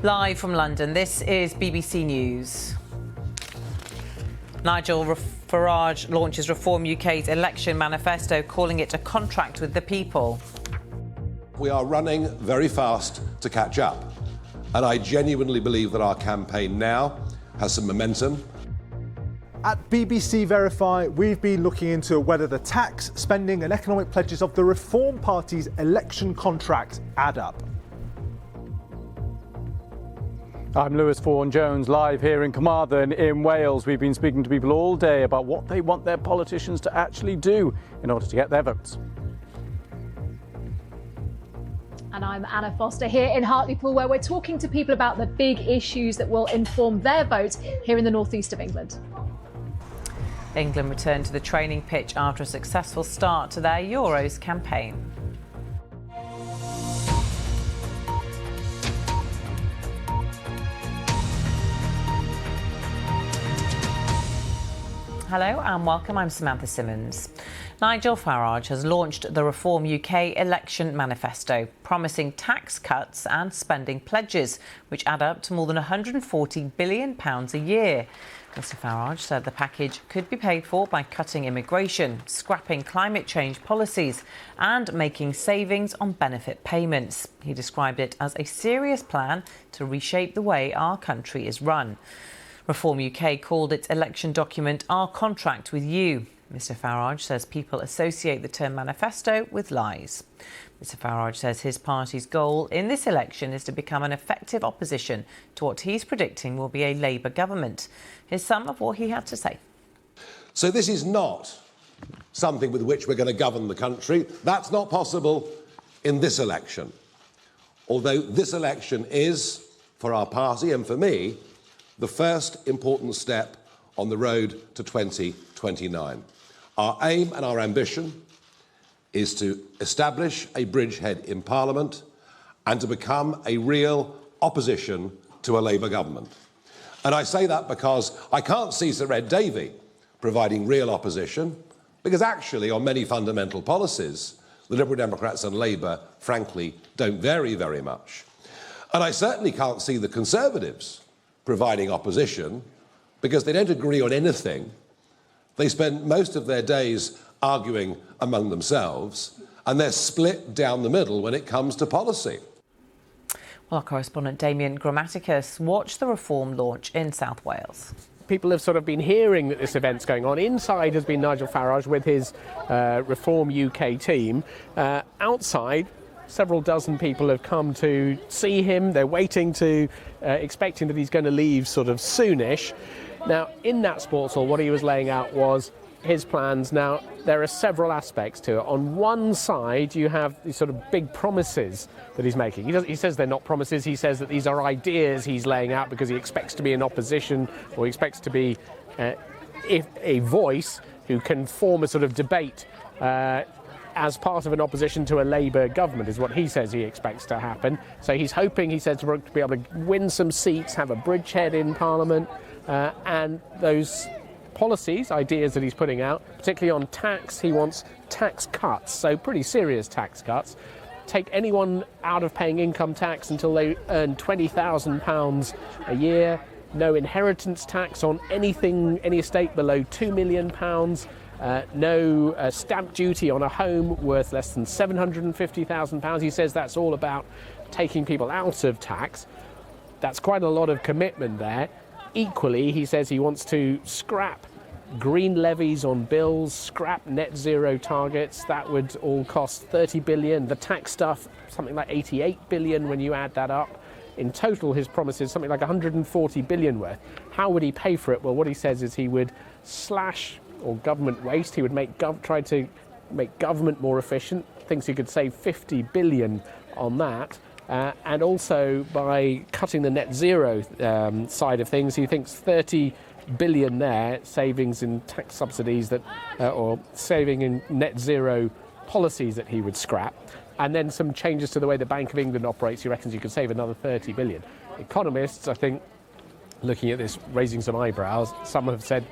Live from London, this is BBC News. Nigel Farage launches Reform UK's election manifesto, calling it a contract with the people. We are running very fast to catch up, and I genuinely believe that our campaign now has some momentum. At BBC Verify, we've been looking into whether the tax, spending and economic pledges of the Reform Party's election contract add up. I'm Lewis Vaughan-Jones, live here in Carmarthen in Wales. We've been speaking to people all day about what they want their politicians to actually do in order to get their votes. And I'm Anna Foster here in Hartlepool, where we're talking to people about the big issues that will inform their vote here in the northeast of England. England returned to the training pitch after a successful start to their Euros campaign. Hello and welcome, I'm Samantha Simmons. Nigel Farage has launched the Reform UK election manifesto, promising tax cuts and spending pledges, which add up to more than £140 billion a year. Mr Farage said the package could be paid for by cutting immigration, scrapping climate change policies and making savings on benefit payments. He described it as a serious plan to reshape the way our country is run. Reform UK called its election document Our Contract with You. Mr Farage says people associate the term manifesto with lies. Mr Farage says his party's goal in this election is to become an effective opposition to what he's predicting will be a Labour government. Here's some of what he had to say. So this is not something with which we're going to govern the country. That's not possible in this election. Although this election is, for our party and for me, the first important step on the road to 2029. Our aim and our ambition is to establish a bridgehead in Parliament and to become a real opposition to a Labour government. And I say that because I can't see Sir Ed Davey providing real opposition, because actually on many fundamental policies, the Liberal Democrats and Labour, frankly, don't vary very much. And I certainly can't see the Conservatives providing opposition, because they don't agree on anything. They spend most of their days arguing among themselves, and they're split down the middle when it comes to policy. Well, our correspondent Damien Grammaticus watched the Reform launch in South Wales. People have sort of been hearing that this event's going on. Inside has been Nigel Farage with his Reform UK team. Outside, several dozen people have come to see him. They're waiting to, expecting that he's going to leave sort of soonish. Now, in that sports hall, what he was laying out was his plans. Now, there are several aspects to it. On one side, you have these sort of big promises that he's making. He says they're not promises. He says that these are ideas he's laying out because he expects to be in opposition, or he expects to be a voice who can form a sort of debate as part of an opposition to a Labour government, is what he says he expects to happen. So he's hoping, he says, to be able to win some seats, have a bridgehead in Parliament, and those policies, ideas that he's putting out, particularly on tax, he wants tax cuts, so pretty serious tax cuts. Take anyone out of paying income tax until they earn £20,000 a year. No inheritance tax on anything, any estate below £2 million. No stamp duty on a home worth less than £750,000. He says that's all about taking people out of tax. That's quite a lot of commitment there. Equally, he says he wants to scrap green levies on bills, scrap net zero targets. That would all cost $30 billion. The tax stuff, something like $88 billion when you add that up. In total, his promise is something like $140 billion worth. How would he pay for it? Well, what he says is he would slash or government waste. He would try to make government more efficient. Thinks he could save $50 billion on that. And also by cutting the net zero side of things, he thinks $30 billion there, savings in tax subsidies that, or saving in net zero policies that he would scrap. And then some changes to the way the Bank of England operates. He reckons you could save another $30 billion. Economists, I think, looking at this, raising some eyebrows. Some have said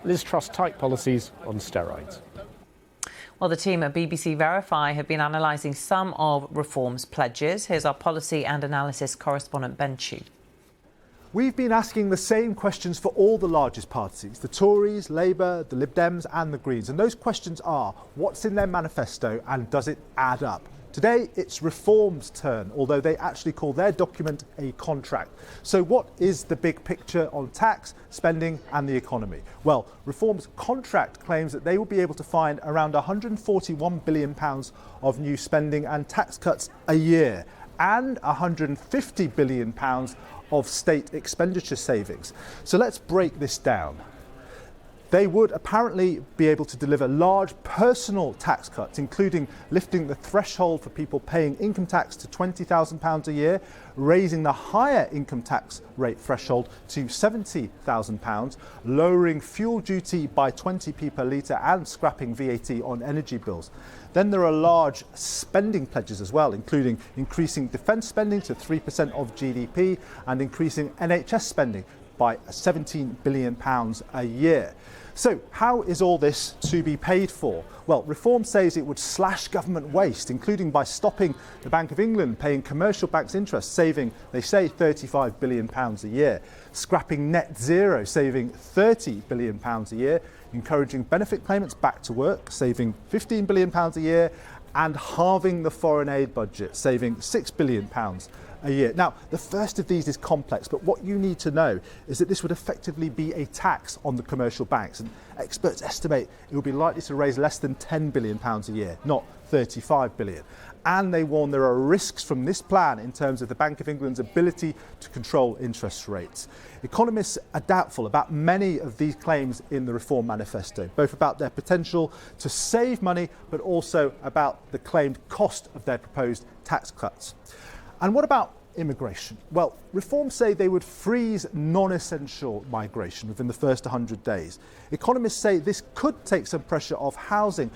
Liz Truss type policies on steroids. Well, the team at BBC Verify have been analysing some of Reform's pledges. Here's our policy and analysis correspondent Ben Chu. We've been asking the same questions for all the largest parties, the Tories, Labour, the Lib Dems and the Greens. And those questions are, what's in their manifesto and does it add up? Today, it's Reform's turn, although they actually call their document a contract. So what is the big picture on tax, spending and the economy? Well, Reform's contract claims that they will be able to find around £141 billion of new spending and tax cuts a year and £150 billion of state expenditure savings. So let's break this down. They would apparently be able to deliver large personal tax cuts, including lifting the threshold for people paying income tax to £20,000 a year, raising the higher income tax rate threshold to £70,000, lowering fuel duty by 20p per litre and scrapping VAT on energy bills. Then there are large spending pledges as well, including increasing defence spending to 3% of GDP and increasing NHS spending by £17 billion a year. So how is all this to be paid for? Well, Reform says it would slash government waste, including by stopping the Bank of England paying commercial banks interest, saving, they say, £35 billion a year, scrapping net zero, saving £30 billion a year, encouraging benefit claimants back to work, saving £15 billion a year, and halving the foreign aid budget, saving £6 billion a year. Now, the first of these is complex, but what you need to know is that this would effectively be a tax on the commercial banks, and experts estimate it would be likely to raise less than £10 billion a year, not £35 billion. And they warn there are risks from this plan in terms of the Bank of England's ability to control interest rates. Economists are doubtful about many of these claims in the Reform manifesto, both about their potential to save money, but also about the claimed cost of their proposed tax cuts. And what about immigration? Well, Reform say they would freeze non-essential migration within the first 100 days. Economists say this could take some pressure off housing,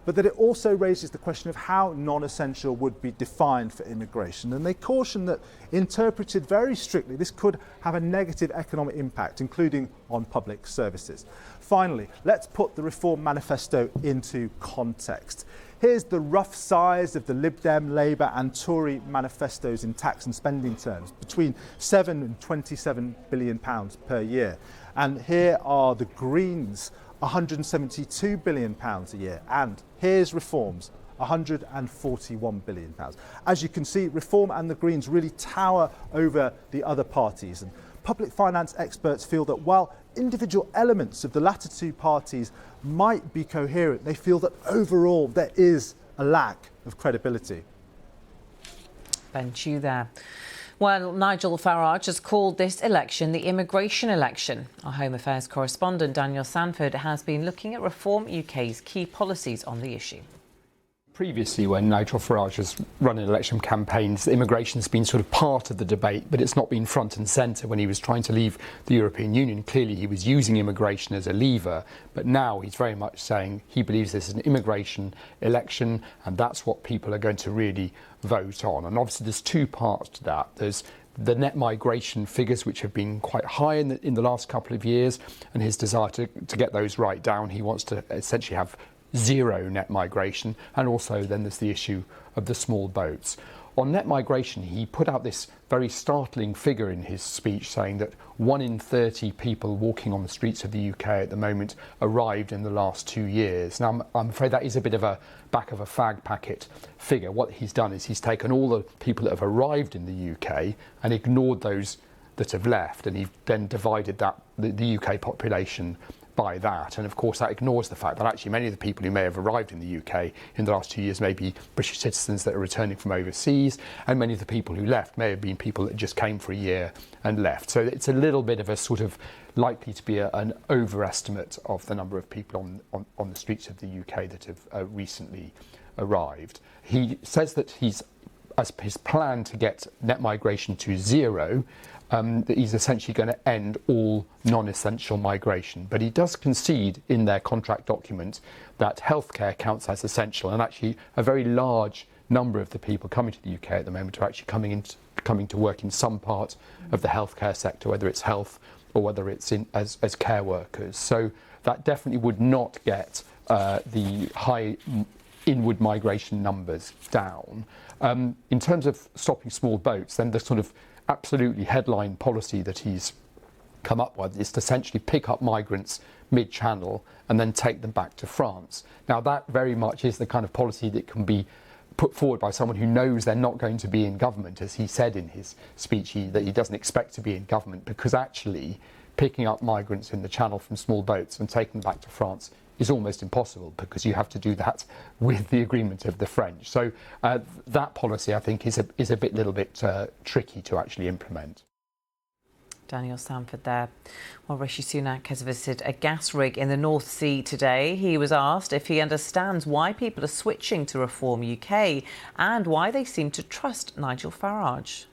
but that it also raises the question of how non-essential would be defined for immigration. And they caution that, interpreted very strictly, this could have a negative economic impact, including on public services. Finally, let's put the Reform manifesto into context. Here's the rough size of the Lib Dem, Labour and Tory manifestos in tax and spending terms, between £7 and £27 billion per year. And here are the Greens, £172 billion a year. And here's Reform's, £141 billion. As you can see, Reform and the Greens really tower over the other parties. And public finance experts feel that while individual elements of the latter two parties might be coherent, they feel that overall there is a lack of credibility. Ben Chu there. Well, Nigel Farage has called this election the immigration election. Our Home Affairs correspondent Daniel Sanford has been looking at Reform UK's key policies on the issue. Previously, when Nigel Farage has run election campaigns, immigration's been sort of part of the debate, but it's not been front and centre. When he was trying to leave the European Union, clearly he was using immigration as a lever, but now he's very much saying he believes this is an immigration election, and that's what people are going to really vote on. And obviously there's two parts to that. There's the net migration figures, which have been quite high in the last couple of years, and his desire to get those right down. He wants to essentially have zero net migration, and also then there's the issue of the small boats. On net migration, he put out this very startling figure in his speech saying that 1 in 30 people walking on the streets of the UK at the moment arrived in the last 2 years. Now, I'm afraid that is a bit of a back of a fag packet figure. What he's done is he's taken all the people that have arrived in the UK and ignored those that have left, and he then divided the UK population by that. And of course that ignores the fact that actually many of the people who may have arrived in the UK in the last 2 years may be British citizens that are returning from overseas, and many of the people who left may have been people that just came for a year and left. So it's a little bit of a sort of likely to be an overestimate of the number of people on the streets of the UK that have recently arrived. He says that his plan to get net migration to zero, that he's essentially going to end all non-essential migration. But he does concede in their contract document that healthcare counts as essential, and actually a very large number of the people coming to the UK at the moment are actually coming to work in some part of the healthcare sector, whether it's health or whether it's as care workers. So that definitely would not get the high inward migration numbers down. In terms of stopping small boats, then the sort of absolutely headline policy that he's come up with is to essentially pick up migrants mid-channel and then take them back to France. Now, that very much is the kind of policy that can be put forward by someone who knows they're not going to be in government. As he said in his speech, that he doesn't expect to be in government, because actually picking up migrants in the channel from small boats and taking them back to France is almost impossible, because you have to do that with the agreement of the French. So that policy, I think, is a little bit tricky to actually implement. Daniel Sanford there. Well, Rishi Sunak has visited a gas rig in the North Sea today. He was asked if he understands why people are switching to Reform UK and why they seem to trust Nigel Farage.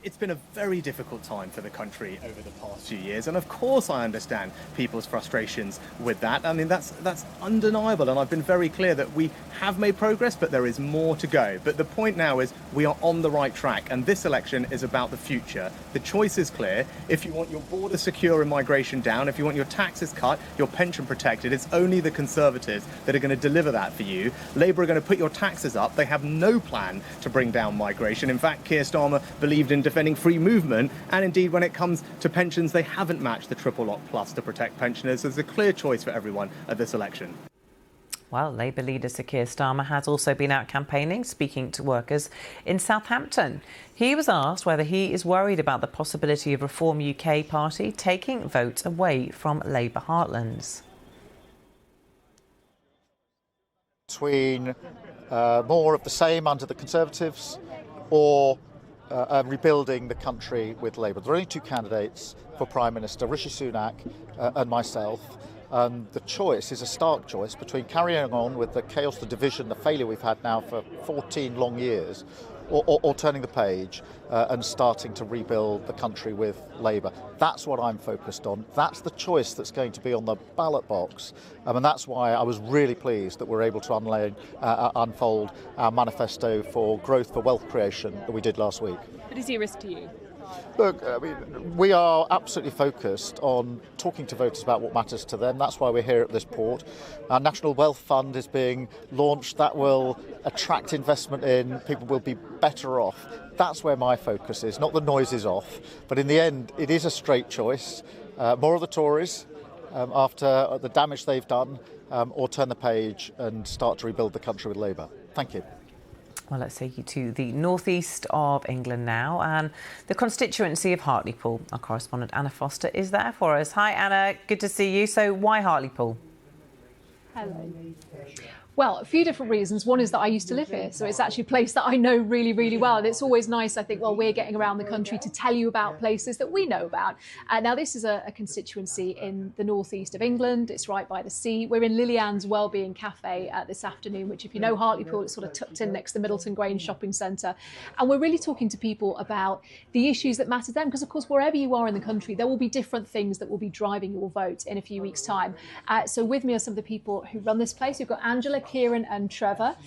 It's been a very difficult time for the country over the past few years, and of course I understand people's frustrations with that. I mean, that's undeniable, and I've been very clear that we have made progress, but there is more to go. But the point now is we are on the right track, and this election is about the future. The choice is clear. If you want your border secure and migration down, if you want your taxes cut, your pension protected, it's only the Conservatives that are going to deliver that for you. Labour are going to put your taxes up. They have no plan to bring down migration. In fact, Keir Starmer believed in defending free movement, and indeed when it comes to pensions, they haven't matched the triple lock plus to protect pensioners. There's a clear choice for everyone at this election. Well, Labour leader Sir Keir Starmer has also been out campaigning, speaking to workers in Southampton. He was asked whether he is worried about the possibility of Reform UK party taking votes away from Labour heartlands. Between more of the same under the Conservatives or rebuilding the country with Labour. There are only two candidates for Prime Minister, Rishi Sunak and myself. The choice is a stark choice between carrying on with the chaos, the division, the failure we've had now for 14 long years, or turning the page and starting to rebuild the country with Labour. That's what I'm focused on. That's the choice that's going to be on the ballot box. And that's why I was really pleased that we're able to unfold our manifesto for growth, for wealth creation that we did last week. But is he a risk to you? Look, I mean, we are absolutely focused on talking to voters about what matters to them. That's why we're here at this port. Our National Wealth Fund is being launched. That will attract investment in. People will be better off. That's where my focus is, not the noise is off. But in the end, it is a straight choice. More of the Tories after the damage they've done, or turn the page and start to rebuild the country with Labour. Thank you. Well, let's take you to the northeast of England now, and the constituency of Hartlepool. Our correspondent Anna Foster is there for us. Hi Anna, good to see you. So why Hartlepool? Hello. Well, a few different reasons. One is that I used to live here, so it's actually a place that I know really, really well. And it's always nice, I think, while we're getting around the country to tell you about places that we know about. Now, this is a constituency in the northeast of England. It's right by the sea. We're in Lillian's Wellbeing Cafe this afternoon, which, if you know Hartlepool, it's sort of tucked in next to the Middleton Grange shopping centre. And we're really talking to people about the issues that matter to them, because, of course, wherever you are in the country, there will be different things that will be driving your vote in a few weeks' time. So with me are some of the people who run this place. We've got Angela, Kieran and Trevor.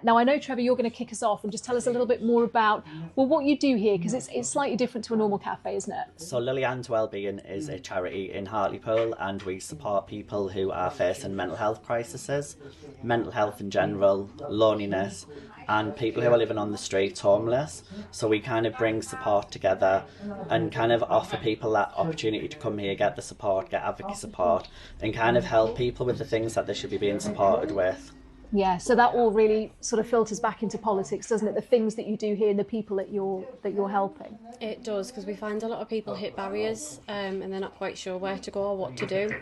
Now, I know, Trevor, you're going to kick us off and just tell us a little bit more about, well, what you do here, because it's slightly different to a normal cafe, isn't it? So Lillian's Wellbeing is a charity in Hartlepool, and we support people who are facing mental health crises, mental health in general, loneliness, and people who are living on the streets, homeless. So we kind of bring support together and kind of offer people that opportunity to come here, get the support, get advocacy support, and kind of help people with the things that they should be being supported with. Yeah, so that all really sort of filters back into politics, doesn't it? The things that you do here and the people that you're helping. It does, because we find a lot of people hit barriers and they're not quite sure where to go or what to do.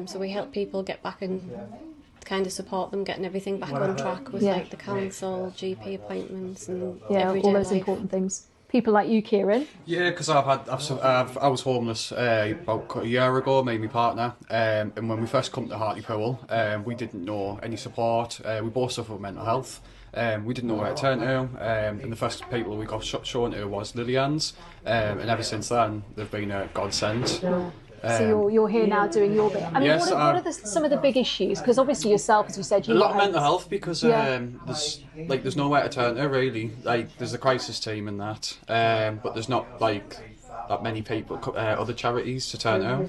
So we help people get back and kind of support them getting everything back on track with like the council, GP appointments and everyday all those life. important things. People like you, Kieran. Yeah, because I was homeless about a year ago, me and my partner, and when we first come to Hartlepool, we didn't know any support. We both suffer with mental health. We didn't know where to turn to, and the first people we got shown to was Lillian's, and ever since then they've been a godsend. So you're here now doing your bit. I mean, yes, what are some of the big issues? Because obviously yourself, as you said, a lot of mental health, because there's nowhere to turn to really. Like there's a crisis team and that, but there's not like that many people, other charities to turn out.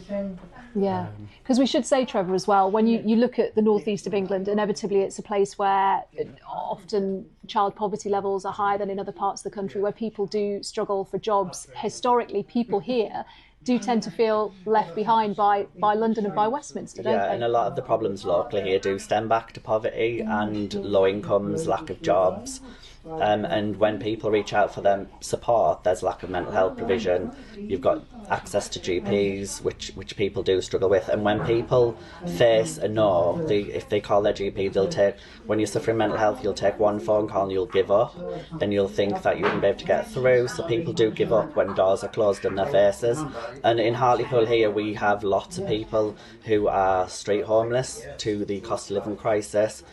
Yeah, because we should say, Trevor, as well, when you look at the northeast of England, inevitably it's a place where often child poverty levels are higher than in other parts of the country, where people do struggle for jobs. Historically, people here do tend to feel left behind by London and by Westminster, don't Yeah, they? and a lot of the problems locally here do stem back to poverty and low incomes, lack of jobs. And when people reach out for them support, there's lack of mental health provision. You've got access to GPs, which people do struggle with. And when people face a no, if they call their GP, they'll take, when you're suffering mental health, you'll take one phone call and you'll give up. Then you'll think that you won't be able to get through. So people do give up when doors are closed in their faces. And in Hartlepool here, we have lots of people who are street homeless to the cost of living crisis.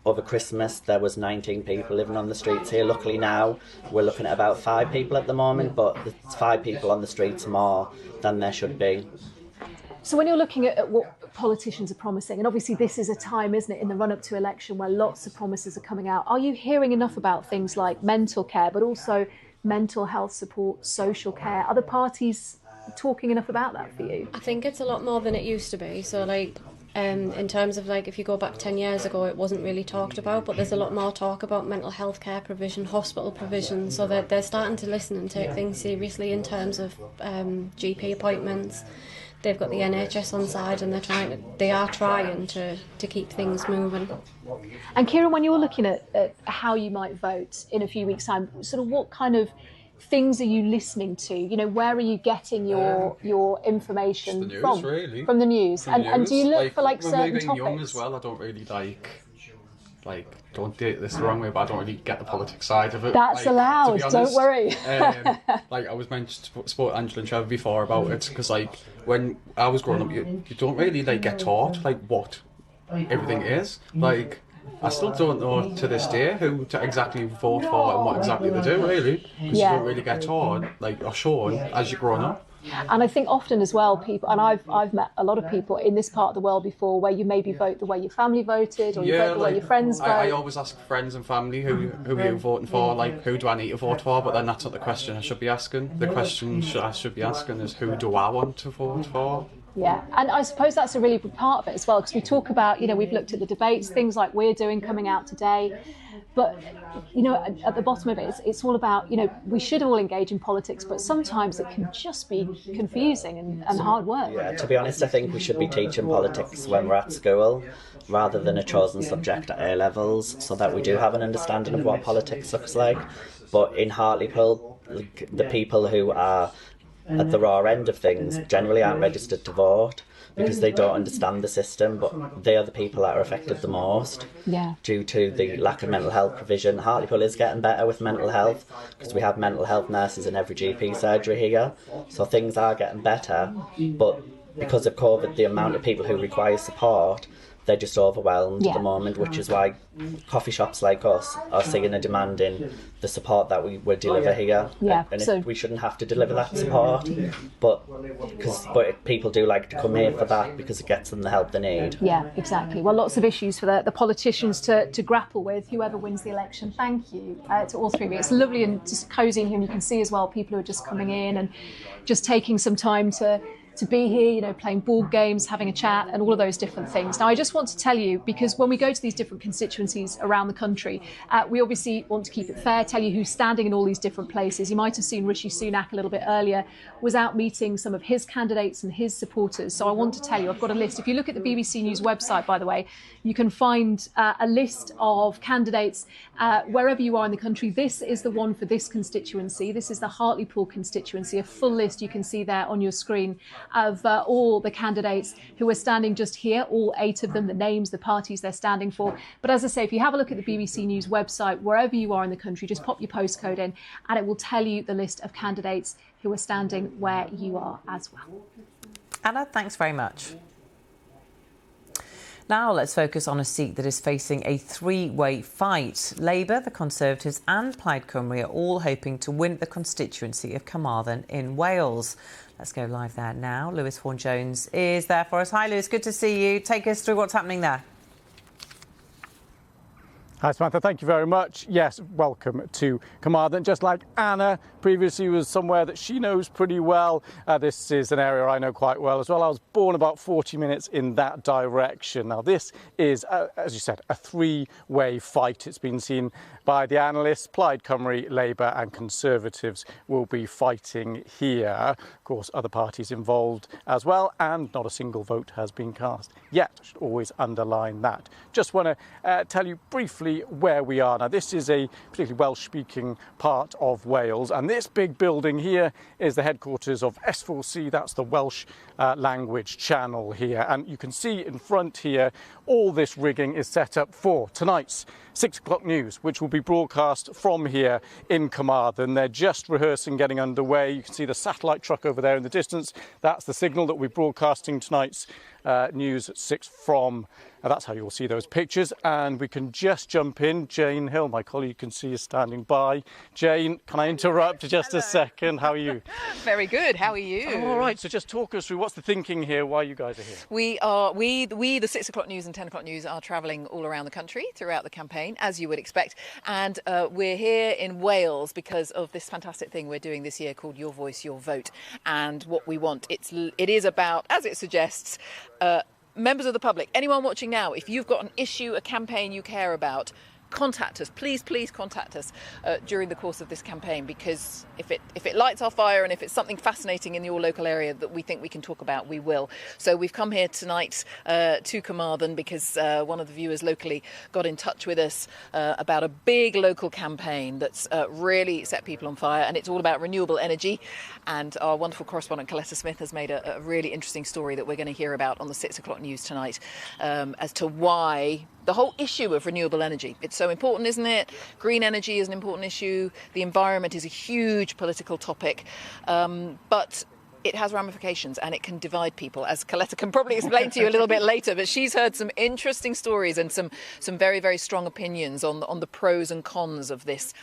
Over Christmas, there was 19 people living on the streets here. Luckily now, we're looking at about 5 people at the moment, but there's 5 people on the streets more than there should be. So when you're looking at what politicians are promising, and obviously this is a time, isn't it, in the run-up to election where lots of promises are coming out, are you hearing enough about things like mental care, but also mental health support, social care? Are the parties talking enough about that for you? I think it's a lot more than it used to be. So in terms of if you go back 10 years ago, it wasn't really talked about, but there's a lot more talk about mental health care provision, hospital provision, so that they're starting to listen and take things seriously in terms of GP appointments. They've got the NHS on side and they are trying to keep things moving. And Kieran, when you're looking at how you might vote in a few weeks' time, sort of what kind of things are you listening to? Where are you getting your information the news, from? Really. From the news. And do you look for certain being topics? young as well, I don't really don't take this the wrong way, but I don't really get the politics side of it. That's allowed, don't worry. I was meant to spoke to Angela and Trevor before about it, because when I was growing up, you don't really get taught what everything is. I still don't know to this day who to exactly vote for and what exactly they do, really, because you don't really get taught or shown as you're growing up. And I think often as well, people, and I've met a lot of people in this part of the world before, where you maybe vote the way your family voted, or you vote the way your friends vote. I always ask friends and family who are you voting for, who do I need to vote for, but then that's not the question I should be asking. The question I should be asking is, who do I want to vote for? Yeah, and I suppose that's a really big part of it as well, because we talk about, we've looked at the debates, things like we're doing coming out today, but, at the bottom of it, it's all about, we should all engage in politics, but sometimes it can just be confusing and hard work. Yeah, to be honest, I think we should be teaching politics when we're at school, rather than a chosen subject at A-levels, so that we do have an understanding of what politics looks like. But in Hartlepool, the people who are at the raw end of things generally aren't registered to vote because they don't understand the system, but they are the people that are affected the most due to the lack of mental health provision. Hartlepool is getting better with mental health because we have mental health nurses in every GP surgery here, so things are getting better, but because of COVID, the amount of people who require support, they're just overwhelmed at the moment, which is why coffee shops like us are seeing a demand in the support that we would deliver here. And we shouldn't have to deliver that support, but people do like to come here for that because it gets them the help they need. Yeah, exactly. Well, lots of issues for the politicians to grapple with, whoever wins the election. Thank you to all three of you. It's lovely and just cosy in here, and you can see as well people who are just coming in and just taking some time to be here, playing board games, having a chat, and all of those different things. Now, I just want to tell you, because when we go to these different constituencies around the country, we obviously want to keep it fair, tell you who's standing in all these different places. You might have seen Rishi Sunak a little bit earlier, was out meeting some of his candidates and his supporters. So I want to tell you, I've got a list. If you look at the BBC News website, by the way, you can find a list of candidates wherever you are in the country. This is the one for this constituency. This is the Hartlepool constituency, a full list you can see there on your screen of all the candidates who are standing just here, all 8 of them, the names, the parties they're standing for. But as I say, if you have a look at the BBC News website, wherever you are in the country, just pop your postcode in and it will tell you the list of candidates who are standing where you are as well. Anna, thanks very much. Now let's focus on a seat that is facing a 3-way fight. Labour, the Conservatives and Plaid Cymru are all hoping to win the constituency of Carmarthen in Wales. Let's go live there now. Lewis Vaughan-Jones is there for us. Hi Lewis, good to see you. Take us through what's happening there. Hi Samantha, thank you very much. Yes, welcome to Carmarthen. Just like Anna previously was somewhere that she knows pretty well, this is an area I know quite well as well. I was born about 40 minutes in that direction. Now this is, as you said, a three-way fight. It's been seen by the analysts. Plaid Cymru, Labour and Conservatives will be fighting here. Of course, other parties involved as well, and not a single vote has been cast yet. I should always underline that. Just want to tell you briefly where we are. Now this is a particularly Welsh-speaking part of Wales, and this big building here is the headquarters of S4C. That's the Welsh language channel here, and you can see in front here all this rigging is set up for tonight's 6 o'clock news, which will be broadcast from here in Carmarthen. They're just rehearsing, getting underway. You can see the satellite truck over there in the distance. That's the signal that we're broadcasting tonight's news at 6 from. That's how you'll see those pictures. And we can just jump in. Jane Hill, my colleague, can see is standing by. Jane, can I interrupt for just a second? How are you? Very good. How are you? All right. So just talk us through what's the thinking here, why you guys are here. We, the 6 o'clock news and 10 o'clock news are travelling all around the country throughout the campaign, as you would expect. And we're here in Wales because of this fantastic thing we're doing this year called Your Voice, Your Vote. And what we want, it is about, as it suggests, members of the public, anyone watching now, if you've got an issue, a campaign you care about, contact us. Please contact us during the course of this campaign, because if it lights our fire and if it's something fascinating in your local area that we think we can talk about, we will. So we've come here tonight to Carmarthen because one of the viewers locally got in touch with us about a big local campaign that's really set people on fire, and it's all about renewable energy. And our wonderful correspondent Coletta Smith has made a really interesting story that we're going to hear about on the 6 o'clock news tonight as to why the whole issue of renewable energy. It's so important, isn't it? Green energy is an important issue. The environment is a huge political topic. But it has ramifications and it can divide people, as Coletta can probably explain to you a little bit later. But she's heard some interesting stories and some very, very strong opinions on the pros and cons of this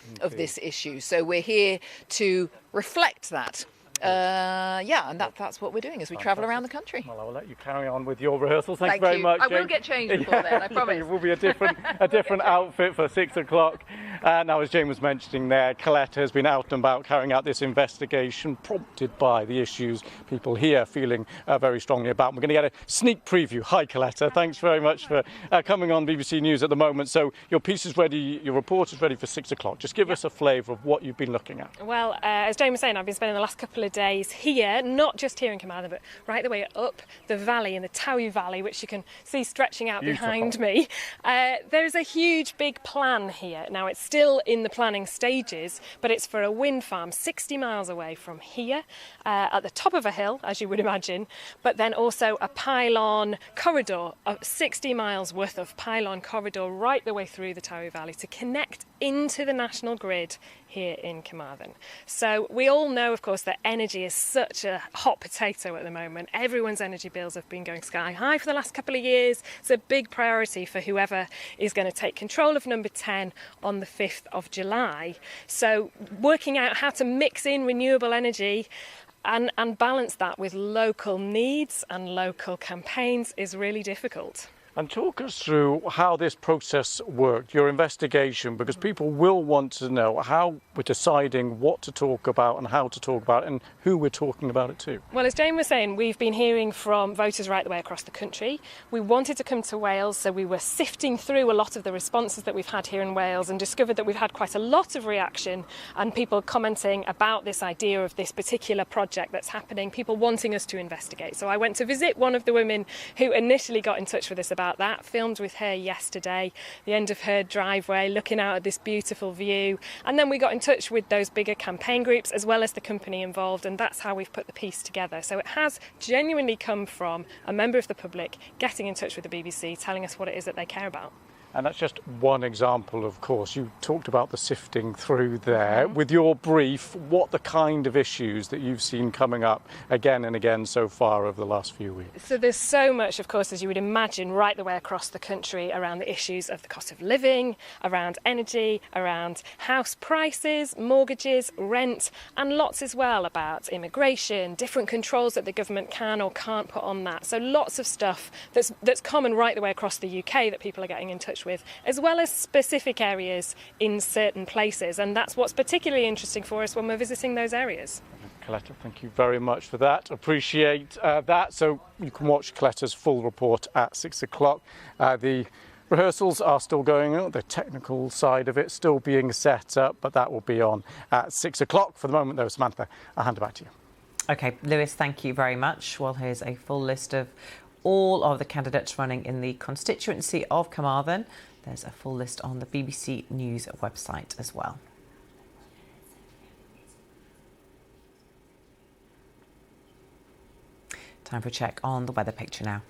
issue. So we're here to reflect that. And that's what we're doing as we travel around the country. Well, I will let you carry on with your rehearsals. Thank you very you. much. I will Jane. get changed before then, I promise. It will be a different outfit for 6 o'clock. Now, as Jane was mentioning there, Coletta has been out and about carrying out this investigation, prompted by the issues people here feeling very strongly about. We're going to get a sneak preview. Hi, Coletta. Thanks very much for coming on BBC News at the moment. So your piece is ready, your report is ready for 6 o'clock. Just give us a flavour of what you've been looking at. Well, as Jane was saying, I've been spending the last couple of days here, not just here in Carmarthen, but right the way up the valley, in the Towie Valley, which you can see stretching out behind me. There's a huge big plan here. Now, it's still in the planning stages, but it's for a wind farm 60 miles away from here, at the top of a hill, as you would imagine, but then also a pylon corridor, of 60 miles worth of pylon corridor right the way through the Towie Valley to connect into the national grid here in Carmarthen. So we all know, of course, that energy is such a hot potato at the moment. Everyone's energy bills have been going sky high for the last couple of years. It's a big priority for whoever is going to take control of number 10 on the 5th of July. So working out how to mix in renewable energy and balance that with local needs and local campaigns is really difficult. And talk us through how this process worked, your investigation, because people will want to know how we're deciding what to talk about and how to talk about it and who we're talking about it to. Well, as Jane was saying, we've been hearing from voters right the way across the country. We wanted to come to Wales, so we were sifting through a lot of the responses that we've had here in Wales and discovered that we've had quite a lot of reaction and people commenting about this idea of this particular project that's happening, people wanting us to investigate. So I went to visit one of the women who initially got in touch with us about that, filmed with her yesterday, the end of her driveway, looking out at this beautiful view. And then we got in touch with those bigger campaign groups as well as the company involved, and that's how we've put the piece together. So it has genuinely come from a member of the public getting in touch with the BBC, telling us what it is that they care about. And that's just one example, of course. You talked about the sifting through there. With your brief, what the kind of issues that you've seen coming up again and again so far over the last few weeks? So there's so much, of course, as you would imagine, right the way across the country around the issues of the cost of living, around energy, around house prices, mortgages, rent, and lots as well about immigration, different controls that the government can or can't put on that. So lots of stuff that's common right the way across the UK that people are getting in touch brush with, as well as specific areas in certain places. And that's what's particularly interesting for us when we're visiting those areas. Coletta, thank you very much for that. Appreciate that. So you can watch Coletta's full report at 6 o'clock. The rehearsals are still going on, the technical side of it still being set up, but that will be on at 6 o'clock. For the moment, though, Samantha, I'll hand it back to you. OK, Lewis, thank you very much. Well, here's a full list of all of the candidates running in the constituency of Carmarthen. There's a full list on the BBC News website as well. Time for a check on the weather picture now.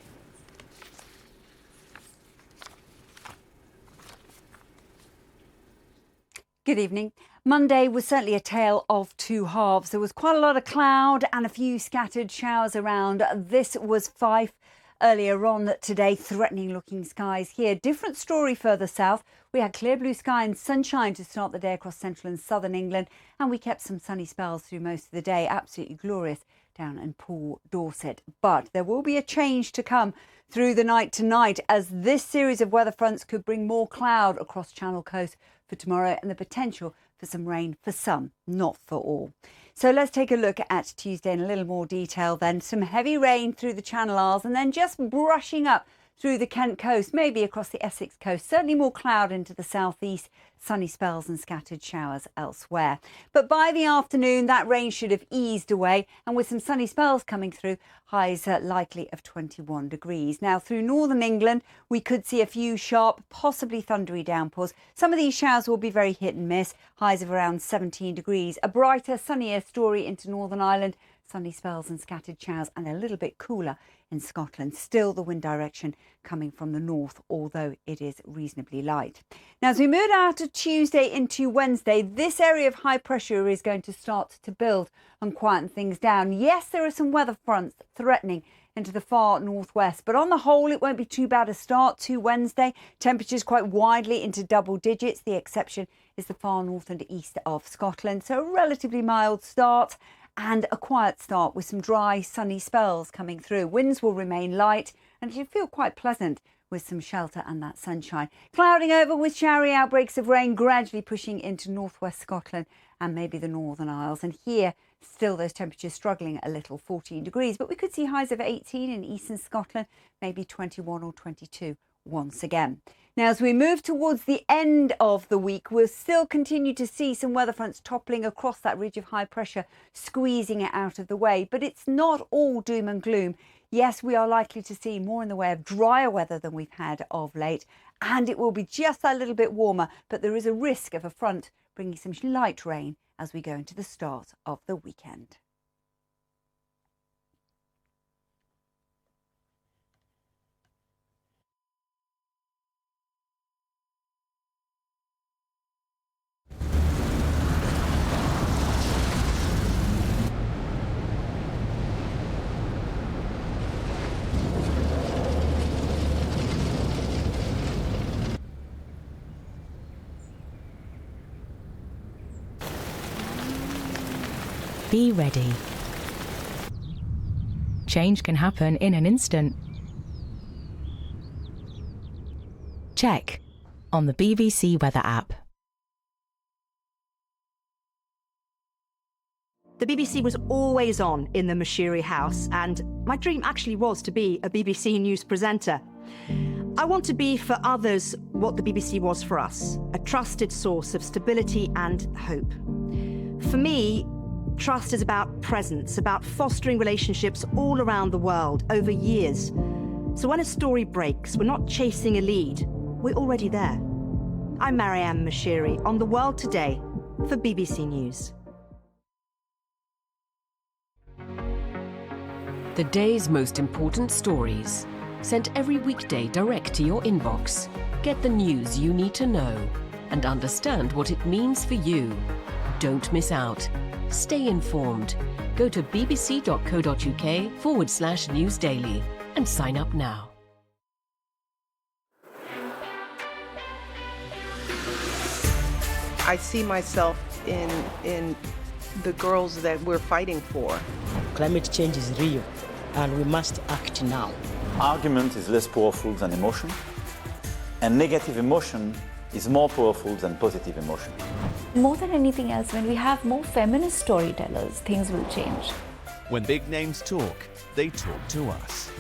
Good evening. Monday was certainly a tale of two halves. There was quite a lot of cloud and a few scattered showers around. This was Fife earlier on today, threatening looking skies here. Different story further south. We had clear blue sky and sunshine to start the day across central and southern England, and we kept some sunny spells through most of the day. Absolutely glorious down in Poole, Dorset. But there will be a change to come through the night tonight, as this series of weather fronts could bring more cloud across Channel Coast for tomorrow and the potential for some rain for some, not for all. So let's take a look at Tuesday in a little more detail then. Some heavy rain through the Channel Isles and then just brushing up through the Kent coast, maybe across the Essex coast. Certainly more cloud into the southeast, sunny spells and scattered showers elsewhere. But by the afternoon, that rain should have eased away, and with some sunny spells coming through, highs likely of 21 degrees. Now, through northern England, we could see a few sharp, possibly thundery downpours. Some of these showers will be very hit and miss, highs of around 17 degrees. A brighter, sunnier story into Northern Ireland, sunny spells and scattered showers, and a little bit cooler in Scotland. Still the wind direction coming from the north, although it is reasonably light. Now, as we move out of Tuesday into Wednesday, this area of high pressure is going to start to build and quieten things down. Yes, there are some weather fronts threatening into the far northwest, but on the whole, it won't be too bad a start to Wednesday. Temperatures quite widely into double digits. The exception is the far north and east of Scotland. So a relatively mild start and a quiet start with some dry, sunny spells coming through. Winds will remain light and it should feel quite pleasant with some shelter and that sunshine. Clouding over with showery outbreaks of rain gradually pushing into northwest Scotland and maybe the Northern Isles. And here, still those temperatures struggling a little, 14 degrees. But we could see highs of 18 in eastern Scotland, maybe 21 or 22 once again. Now, as we move towards the end of the week, we'll still continue to see some weather fronts toppling across that ridge of high pressure, squeezing it out of the way. But it's not all doom and gloom. Yes, we are likely to see more in the way of drier weather than we've had of late, and it will be just that little bit warmer. But there is a risk of a front bringing some light rain as we go into the start of the weekend. Be ready. Change can happen in an instant. Check on the BBC Weather app. The BBC was always on in the Mashiri house, and my dream actually was to be a BBC News presenter. I want to be for others what the BBC was for us, a trusted source of stability and hope. For me, trust is about presence, about fostering relationships all around the world over years. So when a story breaks, we're not chasing a lead, we're already there. I'm Marianne Mashiri on The World Today for BBC News. The day's most important stories, sent every weekday direct to your inbox. Get the news you need to know and understand what it means for you. Don't miss out. Stay informed. Go to bbc.co.uk/newsdaily and sign up now. I see myself in the girls that we're fighting for. Climate change is real and we must act now. Argument is less powerful than emotion, And negative emotion is more powerful than positive emotion. More than anything else, when we have more feminist storytellers, things will change. When big names talk, they talk to us.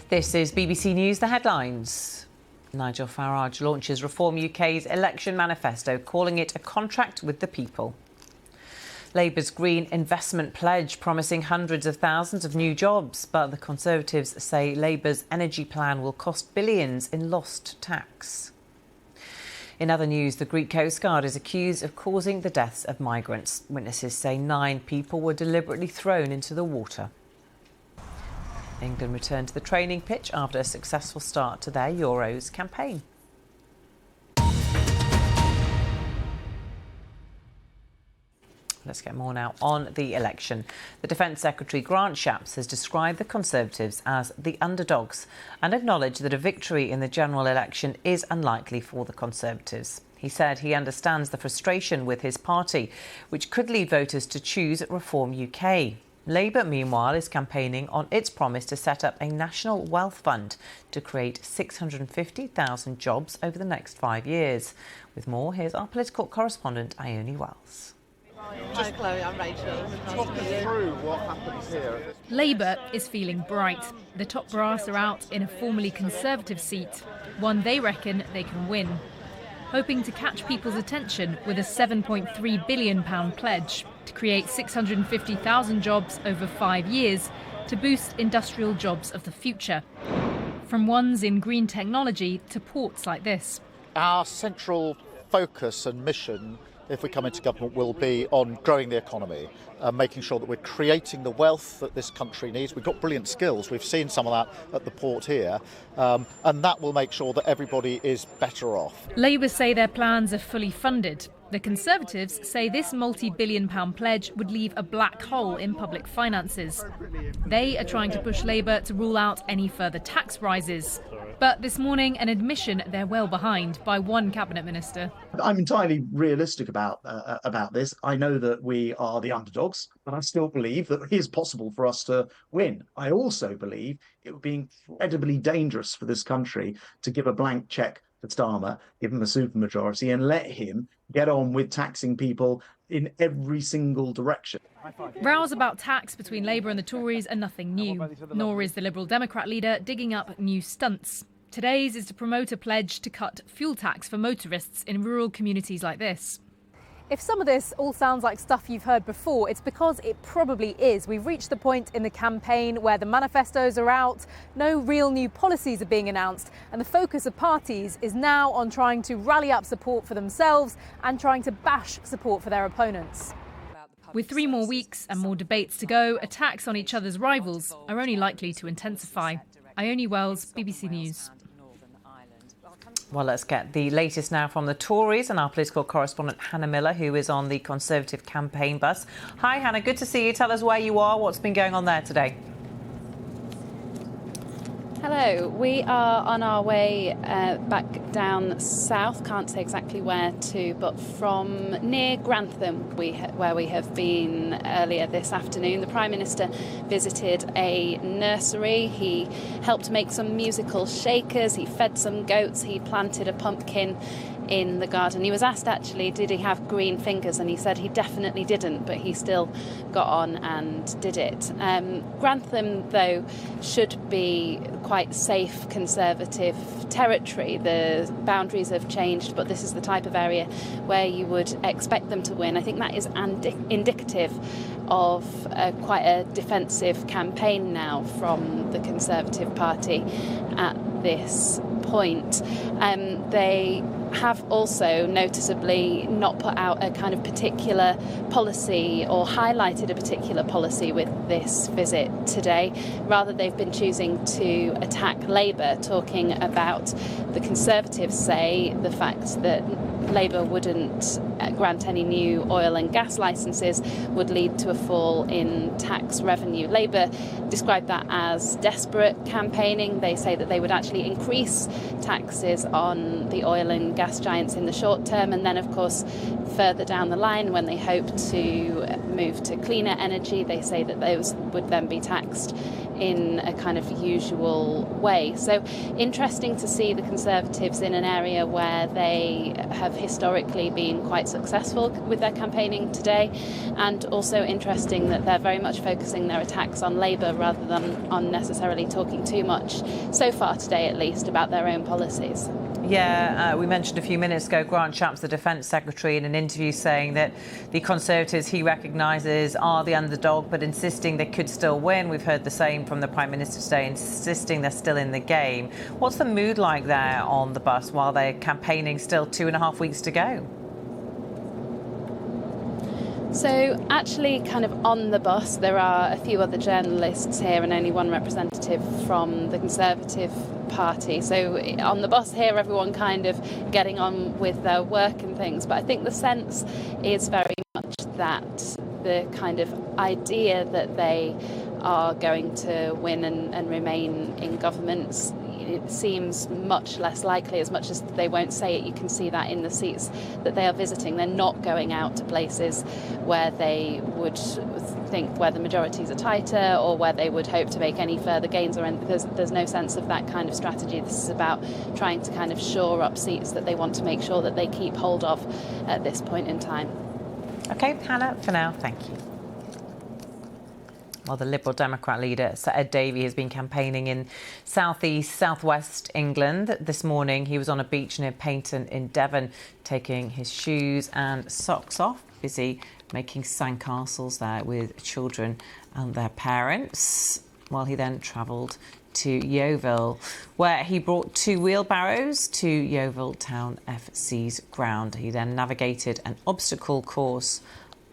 This is BBC News, the headlines. Nigel Farage launches Reform UK's election manifesto, calling it a contract with the people. Labour's Green Investment Pledge promising hundreds of thousands of new jobs, but the Conservatives say Labour's energy plan will cost billions in lost tax. In other news, the Greek Coast Guard is accused of causing the deaths of migrants. Witnesses say 9 people were deliberately thrown into the water. England returned to the training pitch after a successful start to their Euros campaign. Let's get more now on the election. The Defence Secretary Grant Shapps has described the Conservatives as the underdogs and acknowledged that a victory in the general election is unlikely for the Conservatives. He said he understands the frustration with his party, which could lead voters to choose Reform UK. Labour, meanwhile, is campaigning on its promise to set up a national wealth fund to create 650,000 jobs over the next 5 years. With more, here's our political correspondent, Ione Wells. Hi Chloe, I'm Rachel. Talk us through what happens here. Labour is feeling bright. The top brass are out in a formerly Conservative seat, one they reckon they can win. Hoping to catch people's attention with a £7.3 billion pledge to create 650,000 jobs over 5 years to boost industrial jobs of the future. From ones in green technology to ports like this. Our central focus and mission, if we come into government, will be on growing the economy and making sure that we're creating the wealth that this country needs. We've got brilliant skills. We've seen some of that at the port here. And that will make sure that everybody is better off. Labour say their plans are fully funded. The Conservatives say this multi-billion-pound pledge would leave a black hole in public finances. They are trying to push Labour to rule out any further tax rises. But this morning, an admission they're well behind by one cabinet minister. I'm entirely realistic about this. I know that we are the underdogs, but I still believe that it is possible for us to win. I also believe it would be incredibly dangerous for this country to give a blank cheque to Starmer, give him a supermajority, and let him get on with taxing people in every single direction. Rows about tax between Labour and the Tories are nothing new, nor is the Liberal Democrat leader digging up new stunts. Today's is to promote a pledge to cut fuel tax for motorists in rural communities like this. If some of this all sounds like stuff you've heard before, it's because it probably is. We've reached the point in the campaign where the manifestos are out, no real new policies are being announced, and the focus of parties is now on trying to rally up support for themselves and trying to bash support for their opponents. With 3 more weeks and more debates to go, attacks on each other's rivals are only likely to intensify. Ione Wells, BBC News. Well, let's get the latest now from the Tories and our political correspondent Hannah Miller, who is on the Conservative campaign bus. Hi, Hannah. Good to see you. Tell us where you are. What's been going on there today? Hello, we are on our way back down south, can't say exactly where to, but from near Grantham, where we have been earlier this afternoon. The Prime Minister visited a nursery, he helped make some musical shakers, he fed some goats, he planted a pumpkin in the garden. He was asked actually, did he have green fingers, and he said he definitely didn't, but he still got on and did it. Grantham, though, should be quite safe Conservative territory. The boundaries have changed, but this is the type of area where you would expect them to win. I think that is indicative of quite a defensive campaign now from the Conservative Party at this point. They have also noticeably not put out a kind of particular policy or highlighted a particular policy with this visit today. Rather, they've been choosing to attack Labour, talking about the Conservatives say the fact that Labour wouldn't grant any new oil and gas licences would lead to a fall in tax revenue. Labour described that as desperate campaigning. They say that they would actually increase taxes on the oil and gas giants in the short term, and then of course further down the line, when they hope to move to cleaner energy, they say that those would then be taxed in a kind of usual way. So interesting to see the Conservatives in an area where they have historically been quite successful with their campaigning today, and also interesting that they're very much focusing their attacks on Labour rather than on necessarily talking too much, so far today at least, about their own policies. Yeah, we mentioned a few minutes ago Grant Shapps, the Defence Secretary, in an interview saying that the Conservatives he recognises are the underdog, but insisting they could still win. We've heard the same from the Prime Minister today, insisting they're still in the game. What's the mood like there on the bus while they're campaigning, still 2.5 weeks to go? So actually, kind of on the bus, there are a few other journalists here and only one representative from the Conservative Party. So on the bus here, everyone kind of getting on with their work and things. But I think the sense is very much that the kind of idea that they are going to win and remain in governments, it seems much less likely. As much as they won't say it, you can see that in the seats that they are visiting. They're not going out to places where they would think where the majorities are tighter or where they would hope to make any further gains, or there's no sense of that kind of strategy. This is about trying to kind of shore up seats that they want to make sure that they keep hold of at this point in time. OK, Hannah, for now, thank you. Well, the Liberal Democrat leader, Sir Ed Davey, has been campaigning in south-west England. This morning, he was on a beach near Paignton in Devon, taking his shoes and socks off, busy making sandcastles there with children and their parents, while he then travelled to Yeovil, where he brought 2 wheelbarrows to Yeovil Town FC's ground. He then navigated an obstacle course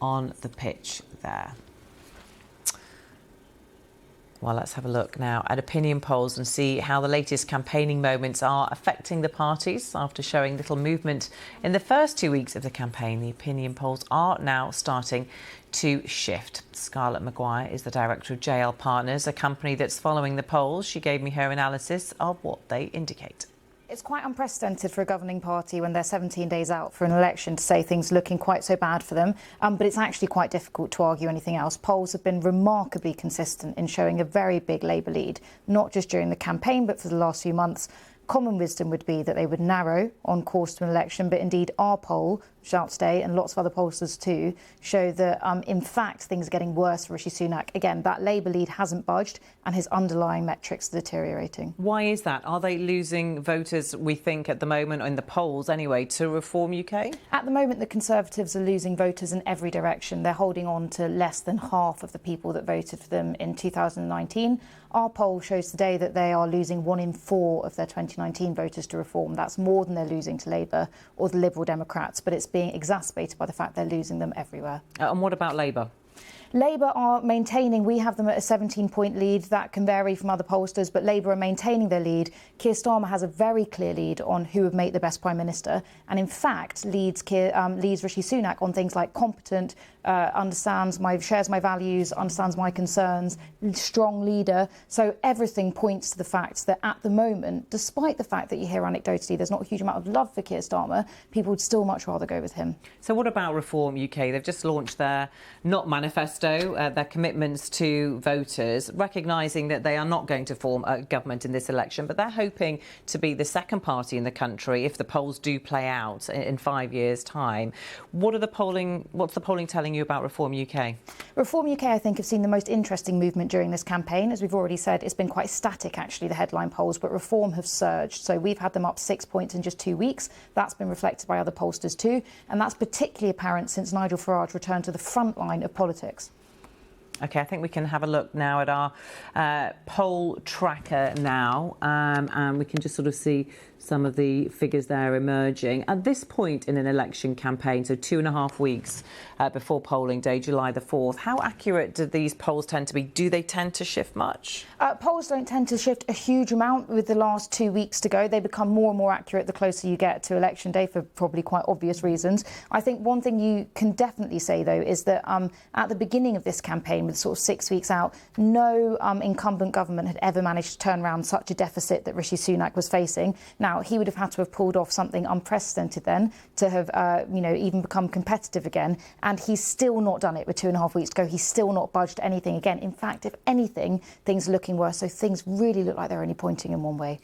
on the pitch there. Well, let's have a look now at opinion polls and see how the latest campaigning moments are affecting the parties. After showing little movement in the first 2 weeks of the campaign, the opinion polls are now starting to shift. Scarlett Maguire is the director of JL Partners, a company that's following the polls. She gave me her analysis of what they indicate. It's quite unprecedented for a governing party when they're 17 days out for an election to say things looking quite so bad for them, but it's actually quite difficult to argue anything else. Polls have been remarkably consistent in showing a very big Labour lead, not just during the campaign, but for the last few months. Common wisdom would be that they would narrow on course to an election, but indeed our poll, out today, and lots of other pollsters too, show that in fact things are getting worse for Rishi Sunak. Again, that Labour lead hasn't budged and his underlying metrics are deteriorating. Why is that? Are they losing voters, we think, at the moment, in the polls anyway, to Reform UK? At the moment, the Conservatives are losing voters in every direction. They're holding on to less than half of the people that voted for them in 2019. Our poll shows today that they are losing 1 in 4 of their 2019 voters to Reform. That's more than they're losing to Labour or the Liberal Democrats, but it's being exacerbated by the fact they're losing them everywhere. And what about Labour? Labour are maintaining, we have them at a 17-point lead. That can vary from other pollsters, but Labour are maintaining their lead. Keir Starmer has a very clear lead on who would make the best Prime Minister, and in fact leads Rishi Sunak on things like competent, shares my values, understands my concerns, strong leader. So everything points to the fact that at the moment, despite the fact that you hear anecdotally there's not a huge amount of love for Keir Starmer, people would still much rather go with him. So what about Reform UK? They've just launched their not manifesto, their commitments to voters, recognising that they are not going to form a government in this election, but they're hoping to be the second party in the country if the polls do play out in 5 years' time. What's the polling telling you about Reform UK? Reform UK, I think, have seen the most interesting movement during this campaign. As we've already said, it's been quite static, actually, the headline polls, but Reform have surged. So we've had them up 6 points in just 2 weeks. That's been reflected by other pollsters too. And that's particularly apparent since Nigel Farage returned to the front line of politics. OK, I think we can have a look now at our poll tracker now, and we can just sort of see some of the figures there emerging. At this point in an election campaign, so 2.5 weeks before polling day, July the 4th, how accurate do these polls tend to be? Do they tend to shift much? Polls don't tend to shift a huge amount with the last 2 weeks to go. They become more and more accurate the closer you get to election day for probably quite obvious reasons. I think one thing you can definitely say, though, is that at the beginning of this campaign, with sort of 6 weeks out, no incumbent government had ever managed to turn around such a deficit that Rishi Sunak was facing. Now, he would have had to have pulled off something unprecedented then to have, even become competitive again. And he's still not done it with 2.5 weeks to go. He's still not budged anything again. In fact, if anything, things are looking worse. So things really look like they're only pointing in one way.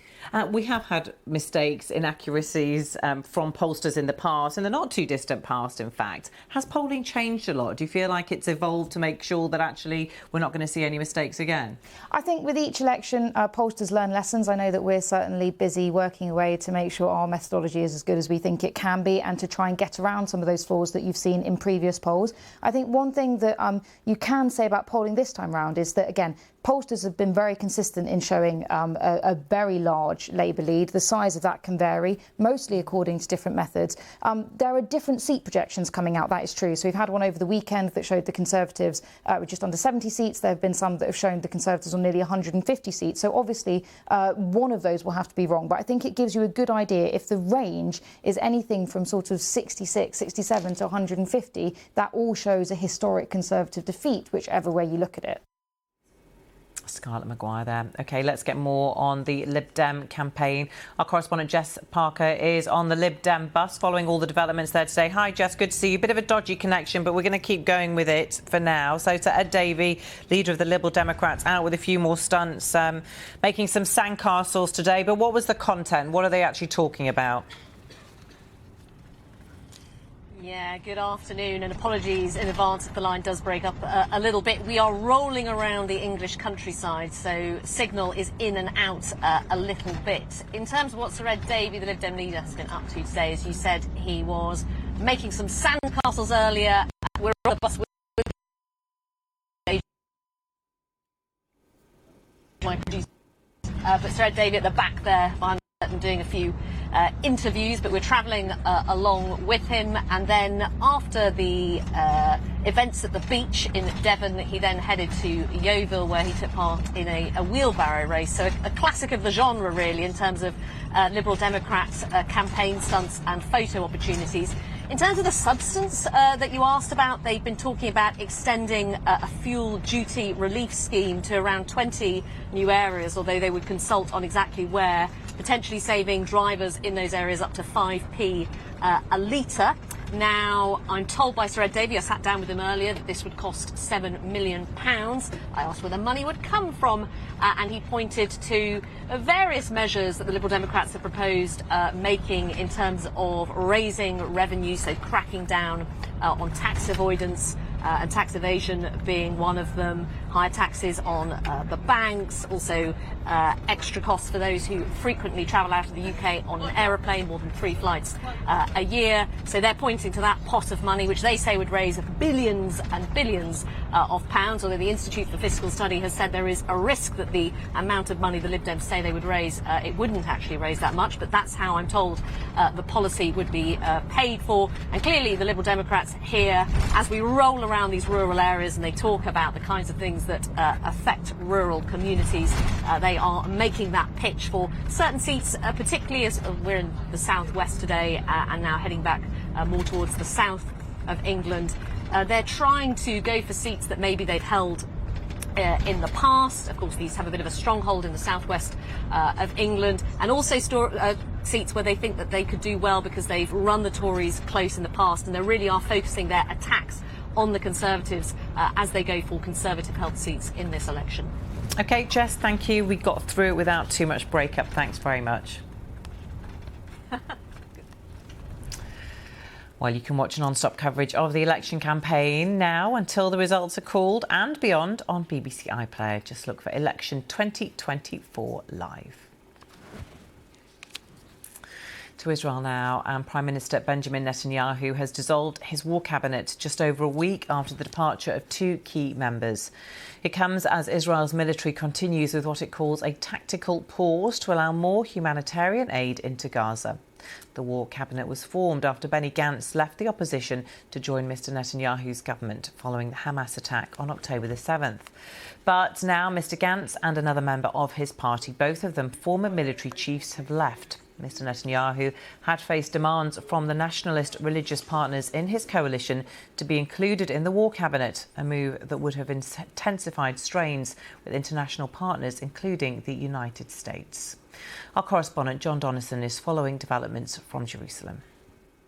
We have had mistakes, inaccuracies from pollsters in the past, in the not too distant past, in fact. Has polling changed a lot? Do you feel like it's evolved to make sure that actually we're not going to see any mistakes again? I think with each election, pollsters learn lessons. I know that we're certainly busy working away to make sure our methodology is as good as we think it can be and to try and get around some of those flaws that you've seen in previous polls. I think one thing that you can say about polling this time round is that, again, pollsters have been very consistent in showing a very large Labour lead. The size of that can vary, mostly according to different methods. There are different seat projections coming out, that is true. So we've had one over the weekend that showed the Conservatives with just under 70 seats. There have been some that have shown the Conservatives on nearly 150 seats. So obviously one of those will have to be wrong. But I think it gives you a good idea if the range is anything from sort of 66, 67 to 150, that all shows a historic Conservative defeat, whichever way you look at it. Scarlett Maguire there. OK, let's get more on the Lib Dem campaign. Our correspondent Jess Parker is on the Lib Dem bus following all the developments there today. Hi, Jess, good to see you. Bit of a dodgy connection, but we're going to keep going with it for now. So to Ed Davey, leader of the Liberal Democrats, out with a few more stunts, making some sandcastles today. But what was the content? What are they actually talking about? Yeah, good afternoon, and apologies in advance if the line does break up a little bit. We are rolling around the English countryside, so signal is in and out a little bit. In terms of what Sir Ed Davey, the Lib Dem leader, has been up to today, as you said, he was making some sandcastles earlier. We're on a bus with my producer, but Sir Ed Davey at the back there behind and doing a few interviews, but we're travelling along with him. And then after the events at the beach in Devon, he then headed to Yeovil, where he took part in a wheelbarrow race. So a classic of the genre, really, in terms of Liberal Democrats' campaign stunts and photo opportunities. In terms of the substance that you asked about, they've been talking about extending a fuel duty relief scheme to around 20 new areas, although they would consult on exactly where, potentially saving drivers in those areas up to 5p a litre. Now, I'm told by Sir Ed Davey, I sat down with him earlier, that this would cost £7 million. I asked where the money would come from, and he pointed to various measures that the Liberal Democrats have proposed making in terms of raising revenue, so cracking down on tax avoidance and tax evasion being one of them, higher taxes on the banks, also extra costs for those who frequently travel out of the UK on an aeroplane, more than 3 flights a year. So they're pointing to that pot of money, which they say would raise billions and billions of pounds, although the Institute for Fiscal Study has said there is a risk that the amount of money the Lib Dems say they would raise, it wouldn't actually raise that much, but that's how I'm told the policy would be paid for. And clearly the Liberal Democrats here, as we roll around these rural areas and they talk about the kinds of things that affect rural communities, they are making that pitch for certain seats, particularly as we're in the southwest today and now heading back more towards the south of England. They're trying to go for seats that maybe they've held in the past. Of course, these have a bit of a stronghold in the southwest of England, and also seats where they think that they could do well because they've run the Tories close in the past, and they really are focusing their attacks on the Conservatives as they go for Conservative-held seats in this election. OK, Jess, thank you. We got through it without too much breakup. Thanks very much. Well, you can watch non-stop coverage of the election campaign now until the results are called and beyond on BBC iPlayer. Just look for Election 2024 Live. To Israel now, and Prime Minister Benjamin Netanyahu has dissolved his war cabinet just over a week after the departure of two key members. It comes as Israel's military continues with what it calls a tactical pause to allow more humanitarian aid into Gaza. The war cabinet was formed after Benny Gantz left the opposition to join Mr Netanyahu's government following the Hamas attack on October the 7th. But now Mr Gantz and another member of his party, both of them former military chiefs, have left. Mr Netanyahu had faced demands from the nationalist religious partners in his coalition to be included in the war cabinet, a move that would have intensified strains with international partners, including the United States. Our correspondent John Donnison is following developments from Jerusalem.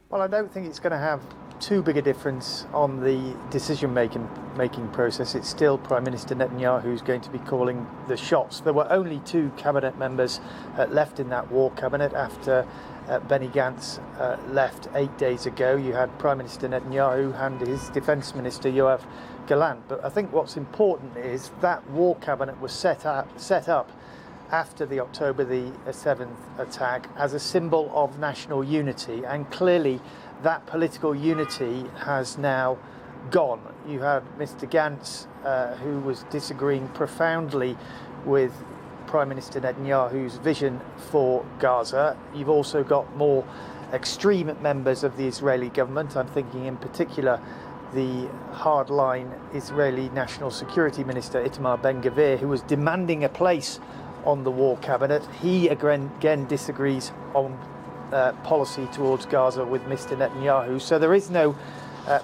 Well, I don't think it's going to have too big a difference on the decision-making process. It's still Prime Minister Netanyahu who's going to be calling the shots. There were only two cabinet members left in that war cabinet after Benny Gantz left 8 days ago. You had Prime Minister Netanyahu and his Defence Minister Yoav Gallant. But I think what's important is that war cabinet was set up after the October the 7th attack as a symbol of national unity, and clearly that political unity has now gone. You had Mr Gantz who was disagreeing profoundly with Prime Minister Netanyahu's vision for Gaza. You've also got more extreme members of the Israeli government. I'm thinking in particular the hardline Israeli National Security Minister Itamar Ben-Gvir, who was demanding a place on the war cabinet. He again disagrees on policy towards Gaza with Mr Netanyahu. So there is no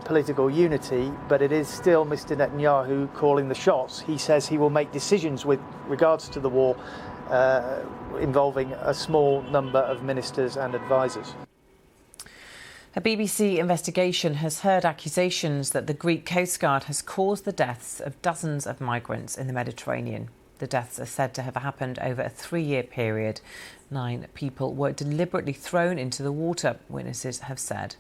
political unity, but it is still Mr Netanyahu calling the shots. He says he will make decisions with regards to the war involving a small number of ministers and advisors. A BBC investigation has heard accusations that the Greek Coast Guard has caused the deaths of dozens of migrants in the Mediterranean. The deaths are said to have happened over a 3-year period. 9 people were deliberately thrown into the water, witnesses have said.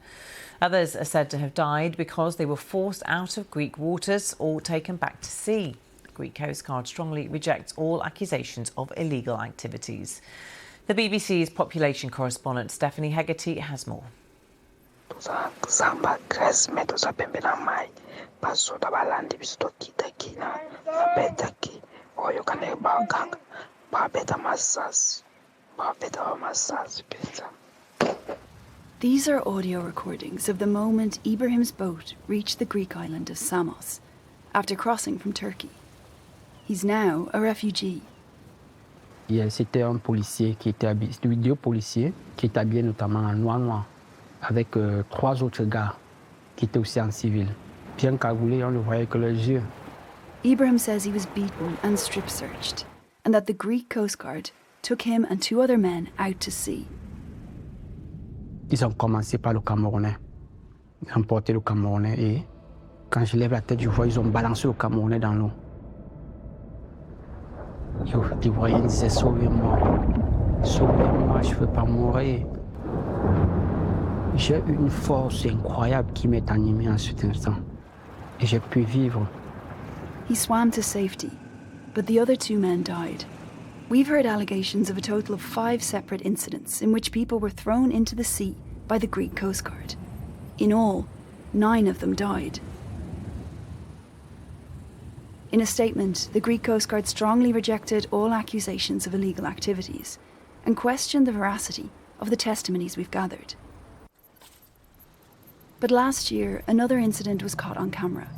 Others are said to have died because they were forced out of Greek waters or taken back to sea. The Greek Coast Guard strongly rejects all accusations of illegal activities. The BBC's population correspondent Stephanie Hegarty has more. These are audio recordings of the moment Ibrahim's boat reached the Greek island of Samos after crossing from Turkey. He's now a refugee. C'était un policier qui était habillé, deux policiers qui étaient habillés notamment en noir avec 3 autres gars qui étaient aussi en civil. Bien cagoulés, on ne voyait que leurs yeux. Ibrahim says he was beaten and strip-searched, and that the Greek Coast Guard took him and 2 other men out to sea. Ils ont commencé par le Camerounais. Ils ont porté le Camerounais et quand je lève la tête, je vois ils ont balancé le Camerounais dans l'eau. L'Ivoirien disait sauvez-moi, sauvez-moi, je ne veux pas mourir. J'ai une force incroyable qui m'est animée en cet instant et j'ai pu vivre. He swam to safety, but the other 2 men died. We've heard allegations of a total of 5 separate incidents in which people were thrown into the sea by the Greek Coast Guard. In all, 9 of them died. In a statement, the Greek Coast Guard strongly rejected all accusations of illegal activities and questioned the veracity of the testimonies we've gathered. But last year, another incident was caught on camera